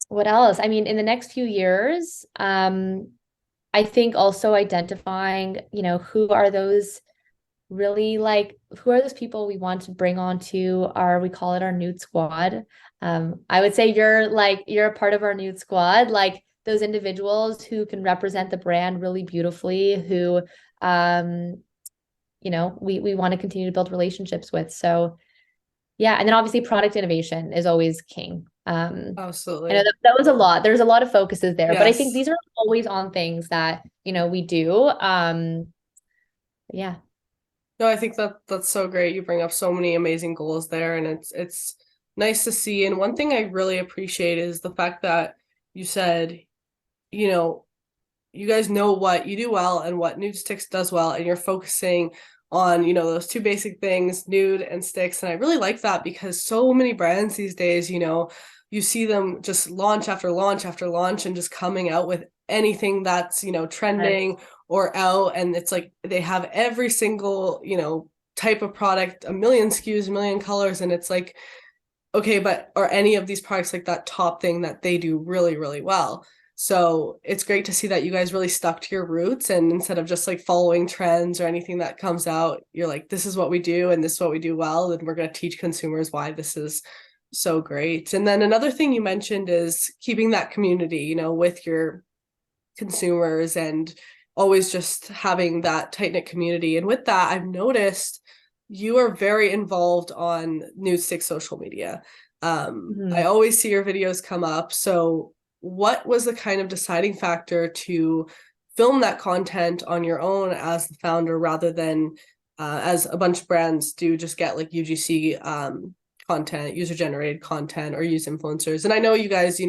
Speaker 1: What else? I mean, in the next few years, I think also identifying, who are those people we want to bring onto we call it our Nude Squad. I would say you're a part of our Nude Squad, like those individuals who can represent the brand really beautifully, who, we want to continue to build relationships with. So yeah. And then obviously product innovation is always king.
Speaker 2: Absolutely.
Speaker 1: I know that was a lot. There's a lot of focuses there, but I think these are always on things that, we do. Yeah.
Speaker 2: No, I think that's so great. You bring up so many amazing goals there, and it's nice to see. And one thing I really appreciate is the fact that you said, you guys know what you do well and what NudeStix does well, and you're focusing on, those two basic things, nude and sticks. And I really like that because so many brands these days, you see them just launch after launch after launch and just coming out with anything that's, trending or out. And it's like they have every single, type of product, a million SKUs, a million colors. And it's like, okay, but are any of these products like that top thing that they do really, really well? So it's great to see that you guys really stuck to your roots, and instead of just like following trends or anything that comes out, you're like, this is what we do and this is what we do well, and we're going to teach consumers why this is so great. And then another thing you mentioned is keeping that community, with your consumers, and always just having that tight-knit community. And with that, I've noticed you are very involved on NudeStix social media. I always see your videos come up. So what was the kind of deciding factor to film that content on your own as the founder, rather than as a bunch of brands do, just get like UGC content, user generated content, or use influencers? And I know you guys,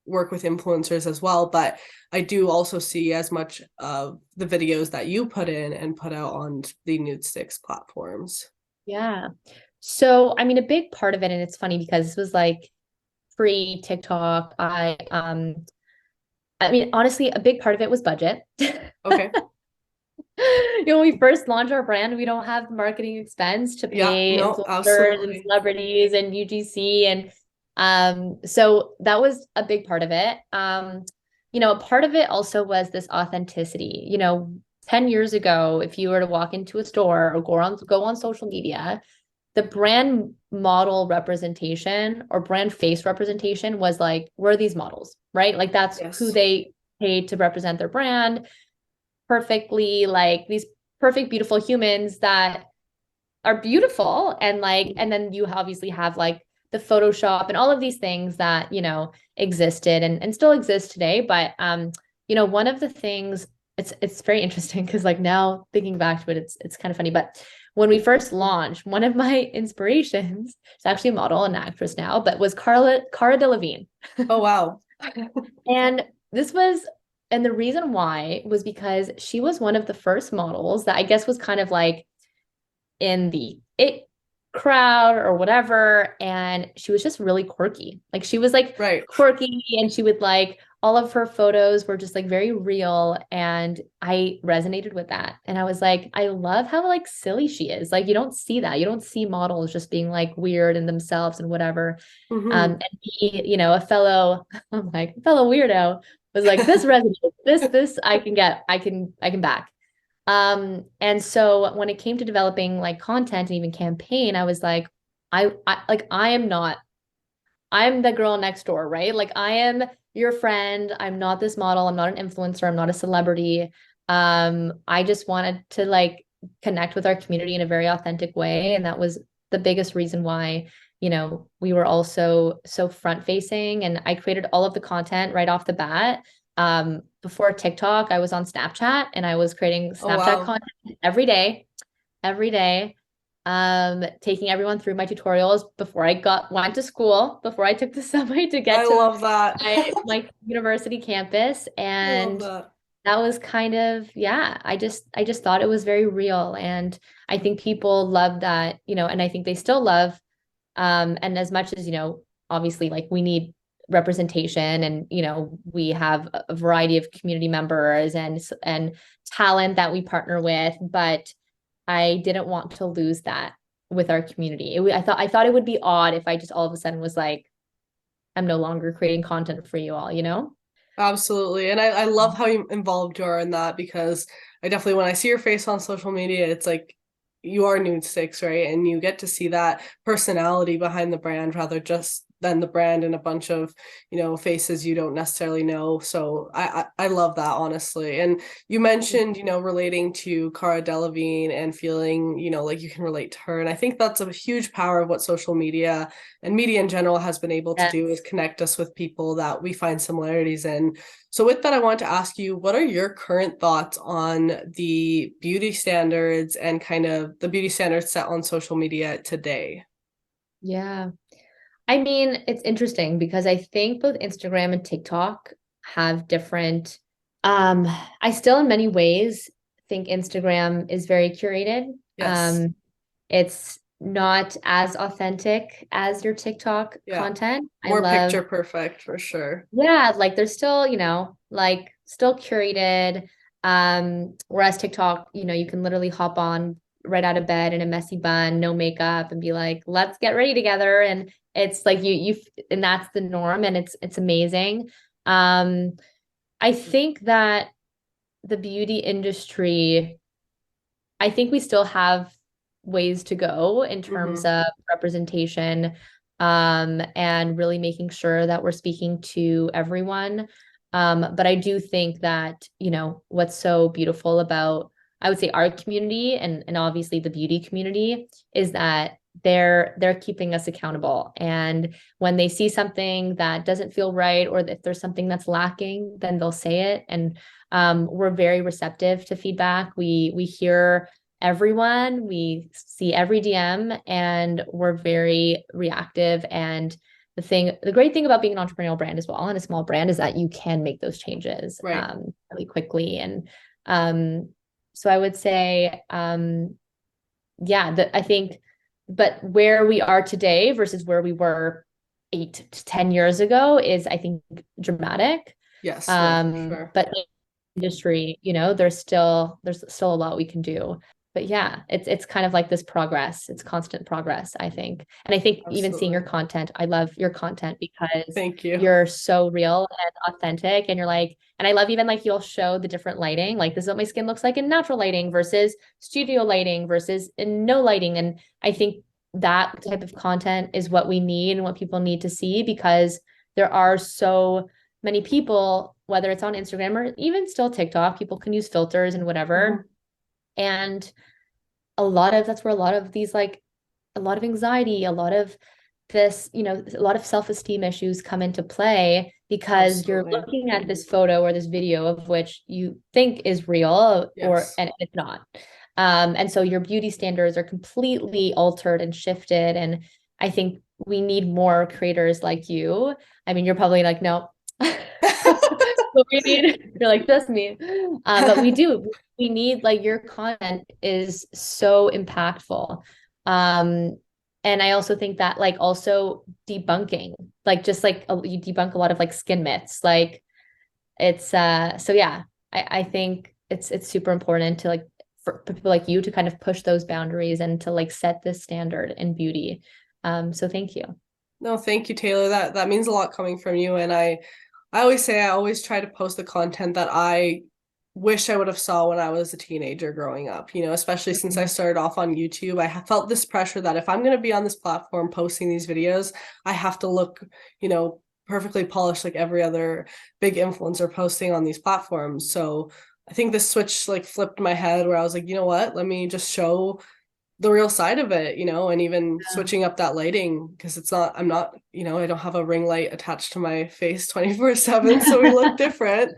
Speaker 2: work with influencers as well, but I do also see as much of the videos that you put in and put out on the NudeStix platforms.
Speaker 1: Yeah. So, I mean, a big part of it, and it's funny because this was like pre TikTok. I mean, honestly, a big part of it was budget.
Speaker 2: Okay.
Speaker 1: When we first launched our brand, we don't have marketing expense to
Speaker 2: Yeah,
Speaker 1: pay
Speaker 2: no,
Speaker 1: influencers and
Speaker 2: absolutely.
Speaker 1: celebrities and UGC. And so that was a big part of it. A part of it also was this authenticity. 10 years ago, if you were to walk into a store or go on social media, the brand model representation or brand face representation was like, where are these models, right? Like that's who
Speaker 2: Yes.
Speaker 1: they paid to represent their brand perfectly, like these perfect, beautiful humans that are beautiful. And then you obviously have like the Photoshop and all of these things that, existed and still exist today. But, one of the things, it's very interesting because like now thinking back to it, it's kind of funny. But when we first launched, one of my inspirations, it's actually a model and actress now, but was Cara Delevingne.
Speaker 2: Oh, wow.
Speaker 1: And this was, and the reason why was because she was one of the first models that I guess was kind of like in the it crowd or whatever. And she was just really quirky. Like she was like
Speaker 2: Right.
Speaker 1: quirky, and she would like all of her photos were just like very real. And I resonated with that. And I was like, I love how like silly she is. Like you don't see that. You don't see models just being like weird in themselves and whatever.
Speaker 2: Mm-hmm.
Speaker 1: And he, a fellow, I'm like, fellow weirdo was like, this resonates. This I can back. And so when it came to developing like content and even campaign, I was like, I'm the girl next door, right? Like I am your friend. I'm not this model. I'm not an influencer. I'm not a celebrity. I just wanted to like connect with our community in a very authentic way. And that was the biggest reason why, we were also so front facing, and I created all of the content right off the bat. Before TikTok, I was on Snapchat and I was creating
Speaker 2: Oh,
Speaker 1: Snapchat
Speaker 2: wow.
Speaker 1: content every day, taking everyone through my tutorials before I went to school, before I took the subway to
Speaker 2: I
Speaker 1: get to
Speaker 2: love that.
Speaker 1: my university campus.
Speaker 2: I love
Speaker 1: And
Speaker 2: that.
Speaker 1: that was kind of, yeah, I just thought it was very real. And I think people love that, and I think they still love, and as much as, obviously like we need representation, and we have a variety of community members and talent that we partner with, but I didn't want to lose that with our community. I thought it would be odd if I just all of a sudden was like, I'm no longer creating content for you all.
Speaker 2: Absolutely. And I love how involved you are in that, because I definitely, when I see your face on social media, it's like you are NudeStix, right? And you get to see that personality behind the brand rather just than the brand and a bunch of, faces you don't necessarily know. So I love that, honestly. And you mentioned, relating to Cara Delevingne and feeling, like you can relate to her. And I think that's a huge power of what social media and media in general has been able to
Speaker 1: Yeah.
Speaker 2: do, is connect us with people that we find similarities in. So with that, I want to ask you, what are your current thoughts on the beauty standards and kind of the beauty standards set on social media today?
Speaker 1: Yeah. I mean, it's interesting because I think both Instagram and TikTok have different, um, I still in many ways think Instagram is very curated.
Speaker 2: Yes.
Speaker 1: It's not as authentic as your TikTok
Speaker 2: Yeah.
Speaker 1: content. I
Speaker 2: More
Speaker 1: love,
Speaker 2: picture perfect for sure.
Speaker 1: yeah, like they're still, like still curated. Whereas TikTok, you can literally hop on right out of bed in a messy bun, no makeup, and be like, let's get ready together. And It's like and that's the norm, and it's amazing. I think that the beauty industry, I think we still have ways to go in terms
Speaker 2: Mm-hmm.
Speaker 1: of representation, and really making sure that we're speaking to everyone. But I do think that, what's so beautiful about, I would say, our community and obviously the beauty community is that they're keeping us accountable. And when they see something that doesn't feel right, or if there's something that's lacking, then they'll say it. And we're very receptive to feedback. We hear everyone, we see every DM, and we're very reactive. And the great thing about being an entrepreneurial brand as well, and a small brand, is that you can make those changes
Speaker 2: Right.
Speaker 1: really quickly. And so I would say, yeah, I think, but where we are today versus where we were 8 to 10 years ago is, I think, dramatic.
Speaker 2: Yes, no, for sure.
Speaker 1: But industry, there's still a lot we can do. But yeah, it's kind of like this progress. It's constant progress, I think. And I think even seeing your
Speaker 2: Absolutely.
Speaker 1: content, I love your content because
Speaker 2: Thank you.
Speaker 1: you're so real and authentic. And you're like, and I love even like you'll show the different lighting. Like, this is what my skin looks like in natural lighting versus studio lighting versus in no lighting. And I think that type of content is what we need and what people need to see, because there are so many people, whether it's on Instagram or even still TikTok, people can use filters and
Speaker 2: Mhm.
Speaker 1: whatever. And that's where a lot of these, like, a lot of anxiety, a lot of this, a lot of self-esteem issues come into play, because you're
Speaker 2: Absolutely.
Speaker 1: looking at this photo or this video of which you think is real,
Speaker 2: Yes.
Speaker 1: and it's not. And so your beauty standards are completely altered and shifted. And I think we need more creators like you. I mean, you're probably like, no. But we need, you're like, just me. But we do. We need, like, your content is so impactful. Um, and I also think that, like, also debunking, like, just like you debunk a lot of like skin myths. Like, it's so yeah, I think it's super important to, like, for people like you to kind of push those boundaries and to, like, set this standard in beauty. So thank you.
Speaker 2: No, thank you, Taylor. That means a lot coming from you. And I always say I always try to post the content that I wish I would have saw when I was a teenager growing up, especially since I
Speaker 1: Mhm.
Speaker 2: started off on YouTube. I felt this pressure that if I'm going to be on this platform posting these videos, I have to look, perfectly polished like every other big influencer posting on these platforms. So I think this switch like flipped my head where I was like, you know what? Let me just show the real side of it, and even
Speaker 1: Yeah.
Speaker 2: switching up that lighting, because I'm not, I don't have a ring light attached to my face 24/7. So we look different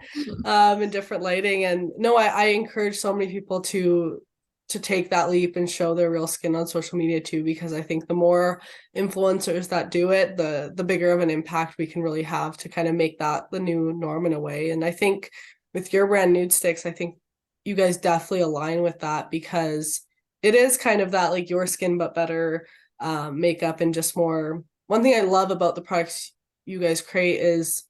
Speaker 2: in different lighting. And no, I encourage so many people to take that leap and show their real skin on social media too, because I think the more influencers that do it, the bigger of an impact we can really have to kind of make that the new norm in a way. And I think with your brand NudeStix, I think you guys definitely align with that, because it is kind of that like your skin but better makeup. And just more, one thing I love about the products you guys create is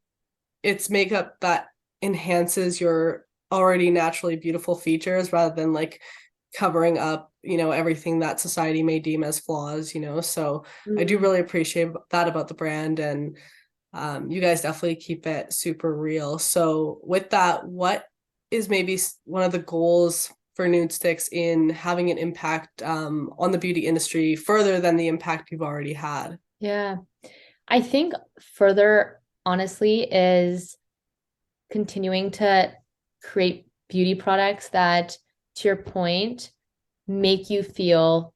Speaker 2: it's makeup that enhances your already naturally beautiful features, rather than like covering up everything that society may deem as flaws. So I do
Speaker 1: Mm.
Speaker 2: really appreciate that about the brand. And you guys definitely keep it super real. So with that, what is maybe one of the goals for NudeStix in having an impact on the beauty industry further than the impact you've already had?
Speaker 1: Yeah. I think further, honestly, is continuing to create beauty products that, to your point, make you feel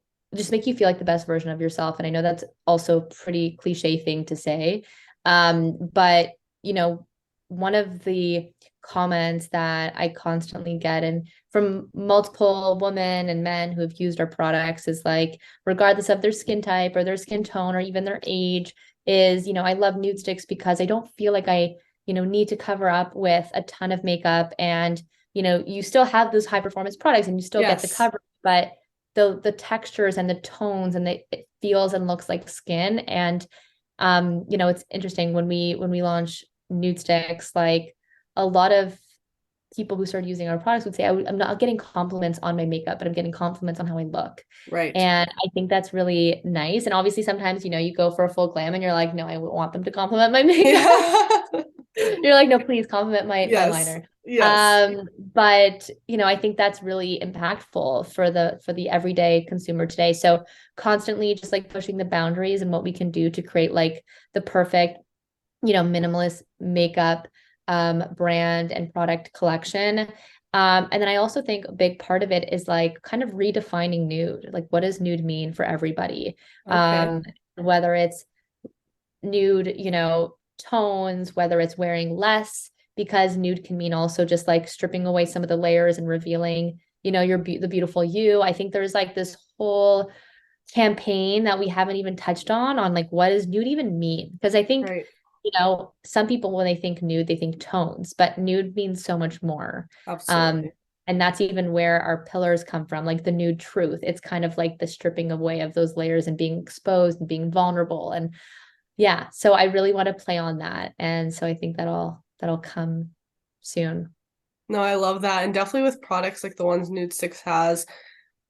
Speaker 1: make you feel like the best version of yourself. And I know that's also a pretty cliche thing to say. But one of the comments that I constantly get, and from multiple women and men who have used our products, is like, regardless of their skin type or their skin tone or even their age, is, I love NudeStix because I don't feel like I, need to cover up with a ton of makeup. And, you still have those high performance products and you still get the
Speaker 2: Yes.
Speaker 1: cover, but the textures and the tones, and it feels and looks like skin. And it's interesting when we launch NudeStix, like, a lot of people who started using our products would say, I'm not getting compliments on my makeup, but I'm getting compliments on how I look.
Speaker 2: Right.
Speaker 1: And I think that's really nice. And obviously sometimes, you go for a full glam and you're like, no, I want them to compliment my makeup.
Speaker 2: Yeah.
Speaker 1: You're like, no, please compliment my
Speaker 2: Yes.
Speaker 1: liner.
Speaker 2: Yes.
Speaker 1: But I think that's really impactful for the everyday consumer today. So constantly just like pushing the boundaries and what we can do to create like the perfect, minimalist makeup brand and product collection. And then I also think a big part of it is like kind of redefining nude. Like, what does nude mean for everybody?
Speaker 2: Okay.
Speaker 1: Whether it's nude, tones, whether it's wearing less, because nude can mean also just like stripping away some of the layers and revealing, the beautiful you. I think there's like this whole campaign that we haven't even touched on like what does nude even mean? Because I think,
Speaker 2: Right.
Speaker 1: some people when they think nude, they think tones, but nude means so much more. Um,
Speaker 2: Absolutely.
Speaker 1: and that's even where our pillars come from, like the nude truth. It's kind of like the stripping away of those layers and being exposed and being vulnerable. And yeah, so I really want to play on that. And so I think that'll come soon.
Speaker 2: No, I love that. And definitely with products like the ones NudeStix has,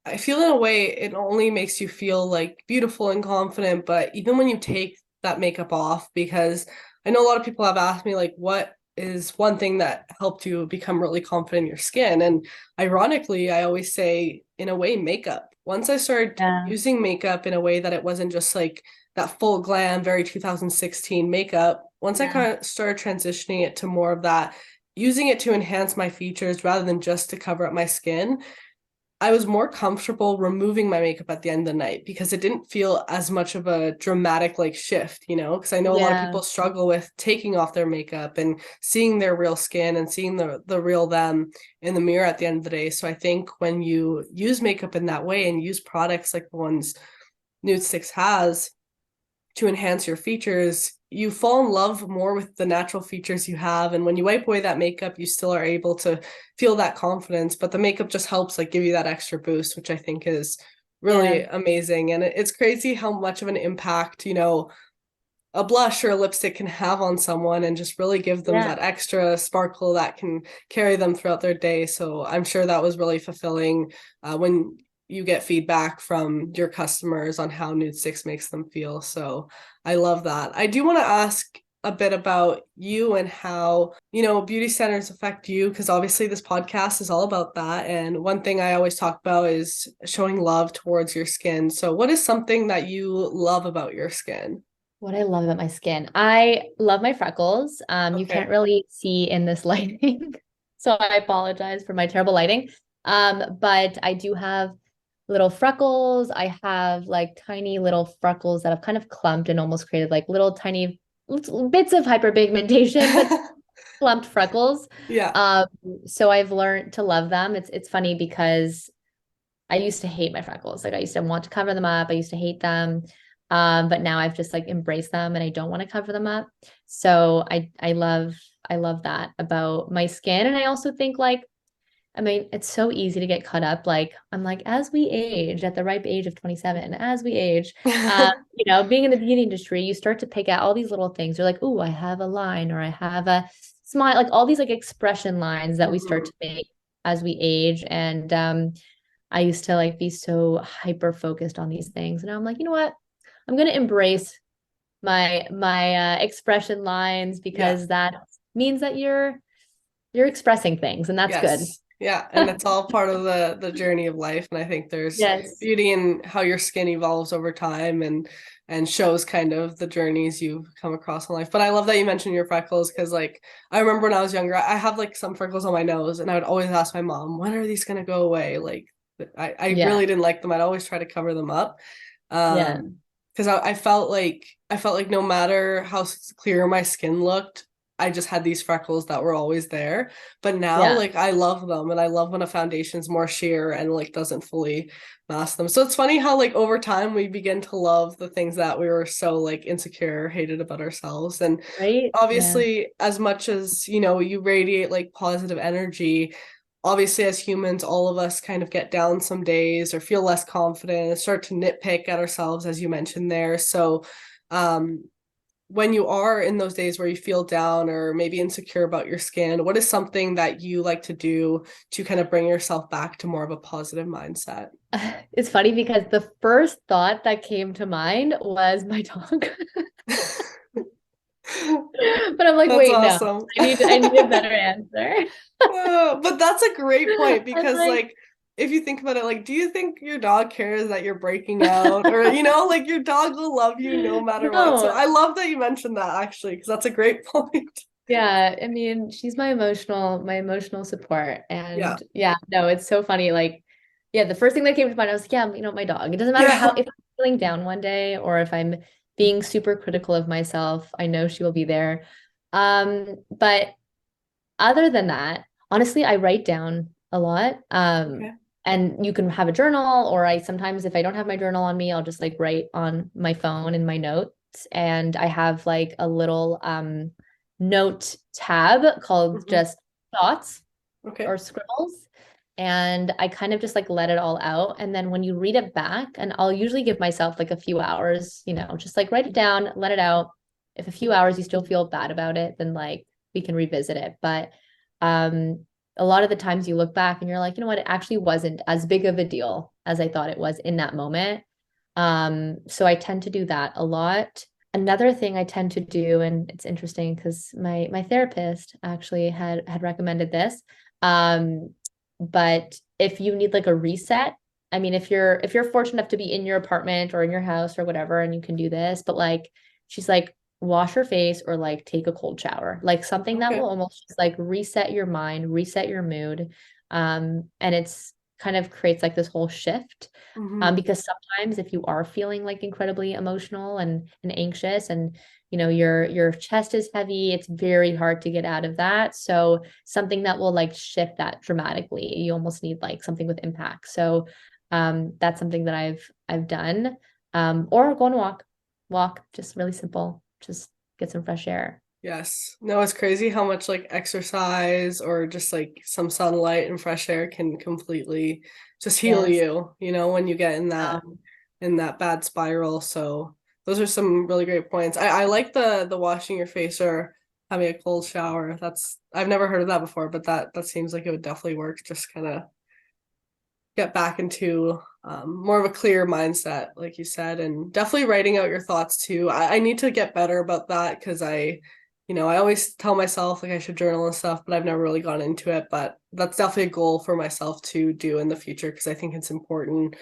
Speaker 2: I feel in a way it only makes you feel like beautiful and confident, but even when you take that makeup off, because I know a lot of people have asked me like what is one thing that helped you become really confident in your skin? And ironically, I always say in a way makeup. Once I started
Speaker 1: Yeah.
Speaker 2: using makeup in a way that it wasn't just like that full glam, very 2016 makeup, once I
Speaker 1: Yeah.
Speaker 2: kind of started transitioning it to more of that, using it to enhance my features rather than just to cover up my skin, I was more comfortable removing my makeup at the end of the night because it didn't feel as much of a dramatic like shift, because I know a lot of
Speaker 1: Yeah.
Speaker 2: people struggle with taking off their makeup and seeing their real skin and seeing the real them in the mirror at the end of the day. So I think when you use makeup in that way and use products like the ones NudeStix has to enhance your features, you fall in love more with the natural features you have. And when you wipe away that makeup, you still are able to feel that confidence, but the makeup just helps like give you that extra boost, which I think is really
Speaker 1: Yeah.
Speaker 2: amazing. And it's crazy how much of an impact, a blush or a lipstick can have on someone and just really give them
Speaker 1: Yeah.
Speaker 2: that extra sparkle that can carry them throughout their day. So I'm sure that was really fulfilling when you get feedback from your customers on how NudeStix makes them feel. So I love that. I do want to ask a bit about you and how, beauty centers affect you, because obviously this podcast is all about that. And one thing I always talk about is showing love towards your skin. So what is something that you love about your skin?
Speaker 1: What I love about my skin. I love my freckles. You can't
Speaker 2: Okay.
Speaker 1: really see in this lighting, so I apologize for my terrible lighting. But I do have little freckles. I have like tiny little freckles that have kind of clumped and almost created like little tiny bits of hyperpigmentation, but clumped freckles.
Speaker 2: Yeah.
Speaker 1: Um, so I've learned to love them. It's funny because I used to hate my freckles. Like I used to want to cover them up. I used to hate them. But now I've just like embraced them and I don't want to cover them up. So I love that about my skin. And I also think like, I mean, it's so easy to get caught up. Like I'm like, as we age at the ripe age of 27, as we age, being in the beauty industry, you start to pick out all these little things. You're like, oh, I have a line or I have a smile, like all these like expression lines that we start
Speaker 2: Mhm.
Speaker 1: to make as we age. And I used to like be so hyper focused on these things. And I'm like, you know what? I'm gonna embrace my expression lines
Speaker 2: Yeah.
Speaker 1: because that means that you're expressing things and that's good.
Speaker 2: Yes. Yeah. And it's all part of the journey of life. And I think there's
Speaker 1: Yes.
Speaker 2: beauty in how your skin evolves over time and shows kind of the journeys you've come across in life. But I love that you mentioned your freckles because like I remember when I was younger, I have like some freckles on my nose and I would always ask my mom, when are these gonna go away? Like I
Speaker 1: Yeah.
Speaker 2: really didn't like them. I'd always try to cover them up.
Speaker 1: Yeah.
Speaker 2: Because I felt like no matter how clear my skin looked, I just had these freckles that were always there. But now,
Speaker 1: Yeah.
Speaker 2: like, I love them, and I love when a foundation's more sheer and like doesn't fully mask them. So it's funny how like over time we begin to love the things that we were so like insecure, hated about ourselves. And
Speaker 1: Right? Yeah.
Speaker 2: obviously, as much as you radiate like positive energy, obviously as humans all of us kind of get down some days or feel less confident and start to nitpick at ourselves as you mentioned there. So um when you are in those days where you feel down or maybe insecure about your skin, what is something that you like to do to kind of bring yourself back to more of a positive mindset?
Speaker 1: It's funny because the first thought that came to mind was my dog. But I'm like,
Speaker 2: That's
Speaker 1: wait, no,
Speaker 2: awesome.
Speaker 1: I need a better answer.
Speaker 2: But that's a great point
Speaker 1: I'm
Speaker 2: because
Speaker 1: like,
Speaker 2: like if you think about it, like, do you think your dog cares that you're breaking out? Or, like your dog will love you no matter what. So
Speaker 1: no,
Speaker 2: I love that you mentioned that actually, because that's a great point.
Speaker 1: yeah, I mean, she's my emotional support.
Speaker 2: Yeah.
Speaker 1: And yeah, no, it's so funny. Like, yeah, the first thing that came to mind, I was like, yeah, my dog. It doesn't matter how,
Speaker 2: Yeah.
Speaker 1: if I'm feeling down one day or if I'm being super critical of myself, I know she will be there. But other than that, honestly, I write down a lot.
Speaker 2: Okay.
Speaker 1: And you can have a journal, or I sometimes, if I don't have my journal on me, I'll just like write on my phone in my notes. And I have like a little note tab called
Speaker 2: Hmm.
Speaker 1: just thoughts
Speaker 2: Okay.
Speaker 1: or scribbles. And I kind of just like let it all out. And then when you read it back, and I'll usually give myself like a few hours, just like write it down, let it out. If a few hours you still feel bad about it, then like we can revisit it. But um, a lot of the times you look back and you're like, you know what, it actually wasn't as big of a deal as I thought it was in that moment. So I tend to do that a lot. Another thing I tend to do, and it's interesting because my therapist actually had recommended this. Um, but if you need like a reset, I mean, if you're fortunate enough to be in your apartment or in your house or whatever, and you can do this, but like she's like, wash your face or like take a cold shower, like something that will
Speaker 2: Okay.
Speaker 1: almost just like reset your mind, reset your mood. And it's kind of creates like this whole shift.
Speaker 2: Hmm.
Speaker 1: Because sometimes if you are feeling like incredibly emotional and anxious and your chest is heavy, it's very hard to get out of that. So something that will like shift that dramatically, you almost need like something with impact. So that's something that I've done. Or go on a walk, just really simple, just get some fresh air.
Speaker 2: Yes. No, it's crazy how much like exercise or just like some sunlight and fresh air can completely just heal
Speaker 1: Yes.
Speaker 2: you, when you get in that bad spiral. So those are some really great points. I like the washing your face or having a cold shower. I've never heard of that before, but that seems like it would definitely work. Just kind of get back into more of a clear mindset, like you said, and definitely writing out your thoughts too. I need to get better about that because I always tell myself like I should journal and stuff, but I've never really gone into it. But that's definitely a goal for myself to do in the future because I think it's important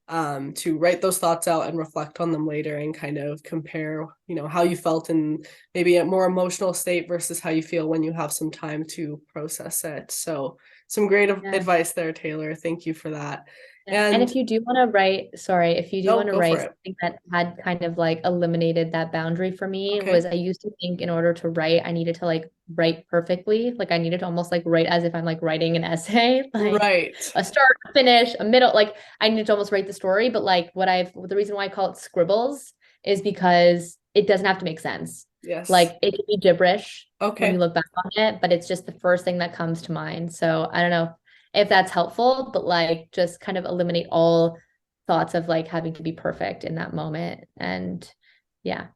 Speaker 2: to write those thoughts out and reflect on them later and kind of compare, how you felt in maybe a more emotional state versus how you feel when you have some time to process it. So some great
Speaker 1: Yeah.
Speaker 2: advice there, Taylor. Thank you for that.
Speaker 1: And
Speaker 2: And
Speaker 1: if you do want to write, sorry, if you do
Speaker 2: no,
Speaker 1: want to
Speaker 2: go for
Speaker 1: write,
Speaker 2: it.
Speaker 1: something that had kind of like eliminated that boundary for me was
Speaker 2: Okay.
Speaker 1: I used to think in order to write, I needed to like write perfectly. Like I needed to almost like write as if I'm like writing an essay, like
Speaker 2: Right.
Speaker 1: a start, a finish, a middle. Like I needed to almost write the story. But like the reason why I call it scribbles is because it doesn't have to make sense.
Speaker 2: Yes.
Speaker 1: Like it could be gibberish when you
Speaker 2: Okay.
Speaker 1: look back on it, but it's just the first thing that comes to mind. So I don't know if that's helpful, but like just kind of eliminate all thoughts of like having to be perfect in that moment. And yeah,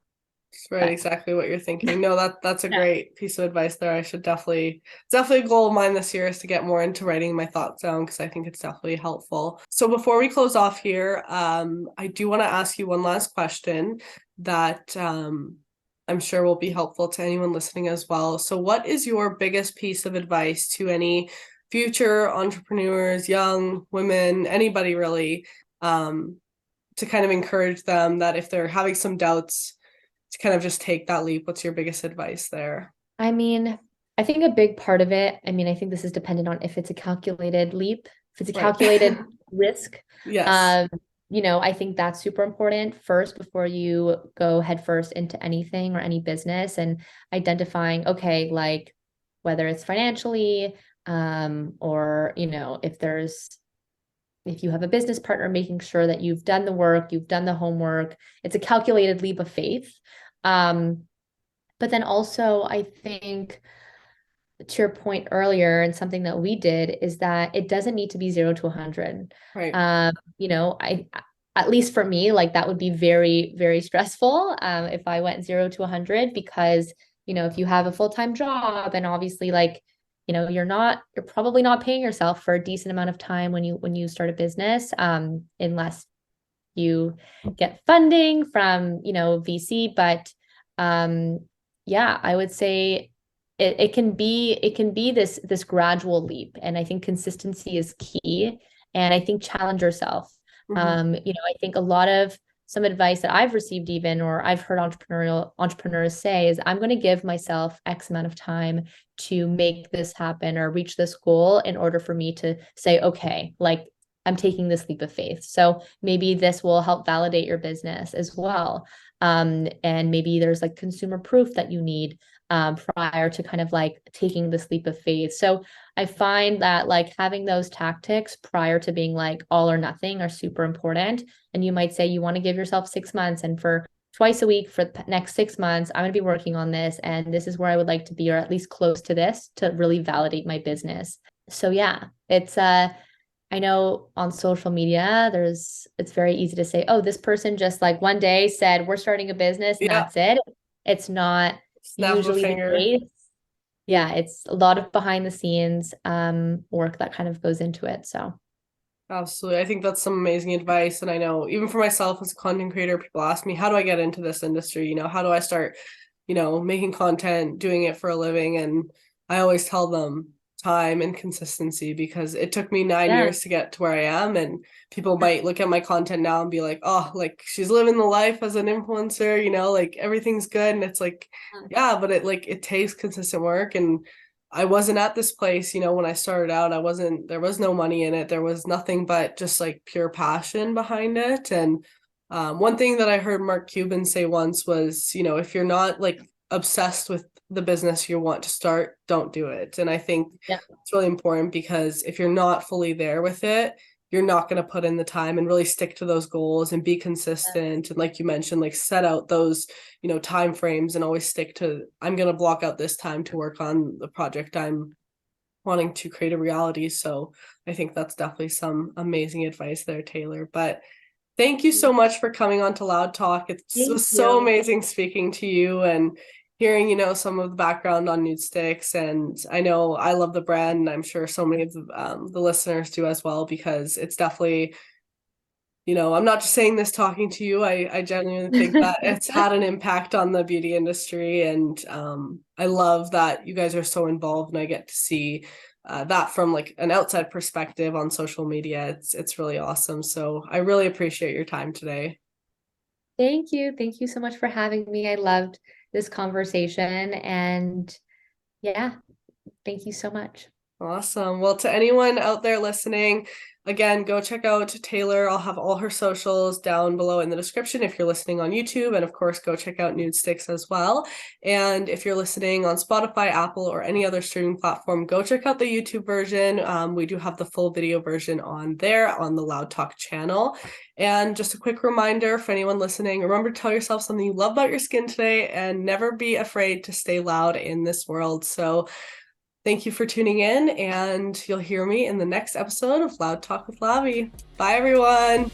Speaker 2: That's right,
Speaker 1: but
Speaker 2: exactly what you're thinking. No, that's a
Speaker 1: yeah.
Speaker 2: great piece of advice there. I should definitely a goal of mine this year is to get more into writing my thoughts down because I think it's definitely helpful. So before we close off here, I do want to ask you one last question that I'm sure will be helpful to anyone listening as well. So what is your biggest piece of advice to any future entrepreneurs, young women, anybody really, to kind of encourage them that if they're having some doubts, to kind of just take that leap? What's your biggest advice there?
Speaker 1: I mean, I think a big part of it, I mean, I think this is dependent on if it's a calculated leap, if it's a
Speaker 2: Right.
Speaker 1: calculated risk.
Speaker 2: Yes.
Speaker 1: Um, I think that's super important first before you go headfirst into anything or any business and identifying, okay, like whether it's financially, or if you have a business partner, making sure that you've done the work, you've done the homework. It's a calculated leap of faith. Um, but then also, I think to your point earlier, and something that we did is that it doesn't need to be 0 to 100.
Speaker 2: Right.
Speaker 1: Um, you know, I at least for me, like that would be very, very stressful if I went 0 to 100, because, if you have a full-time job and obviously like, you're probably not paying yourself for a decent amount of time when you start a business, unless you get funding from, VC. But yeah, I would say it can be this gradual leap. And I think consistency is key. And I think challenge yourself. I think a lot of some advice that I've received even, or I've heard entrepreneurs say, is I'm going to give myself X amount of time to make this happen or reach this goal in order for me to say, okay, like I'm taking this leap of faith. So maybe this will help validate your business as well. And maybe there's like consumer proof that you need prior to kind of like taking this leap of faith. So I find that like having those tactics prior to being like all or nothing are super important. And you might say you want to give yourself 6 months, and for twice a week for the next 6 months, I'm going to be working on this. And this is where I would like to be, or at least close to this, to really validate my business. So yeah, I know on social media, it's very easy to say, oh, this person just like one day said, we're starting a business and that's it. It's not
Speaker 2: Snap of a
Speaker 1: usually the
Speaker 2: finger.
Speaker 1: case. Yeah, it's a lot of behind the scenes work that kind of goes into it. So
Speaker 2: Absolutely. I think that's some amazing advice. And I know even for myself as a content creator, people ask me, how do I get into this industry? How do I start, making content, doing it for a living? And I always tell them time and consistency, because it took me 9 years to get to where I am. And people might look at my content now and be like, oh, like she's living the life as an influencer, like everything's good. And it's like, yeah, but it takes consistent work. And I wasn't at this place, when I started out, there was no money in it. There was nothing but just like pure passion behind it. And one thing that I heard Mark Cuban say once was, if you're not like obsessed with the business you want to start, don't do it. And I think it's really important, because if you're not fully there with it, you're not going to put in the time and really stick to those goals and be consistent. And like you mentioned, like set out those, time frames and always stick to, I'm going to block out this time to work on the project I'm wanting to create a reality. So I think that's definitely some amazing advice there, Taylor. But thank you so much for coming on to LoudTalk. It was so amazing speaking to you and hearing, some of the background on NudeStix. And I know I love the brand, and I'm sure so many of the listeners do as well, because it's definitely, I'm not just saying this talking to you. I genuinely think that it's had an impact on the beauty industry. And I love that you guys are so involved, and I get to see that from like an outside perspective on social media. It's really awesome. So I really appreciate your time today.
Speaker 1: Thank you. Thank you so much for having me. I loved this conversation, and yeah, thank you so much.
Speaker 2: Awesome. Well, to anyone out there listening, again, go check out Taylor. I'll have all her socials down below in the description if you're listening on YouTube. And of course, go check out NudeStix as well. And if you're listening on Spotify, Apple, or any other streaming platform, go check out the YouTube version. We do have the full video version on there on the LoudTalk channel. And just a quick reminder for anyone listening, remember to tell yourself something you love about your skin today, and never be afraid to stay loud in this world. So thank you for tuning in, and you'll hear me in the next episode of LoudTalk with Lavi. Bye, everyone.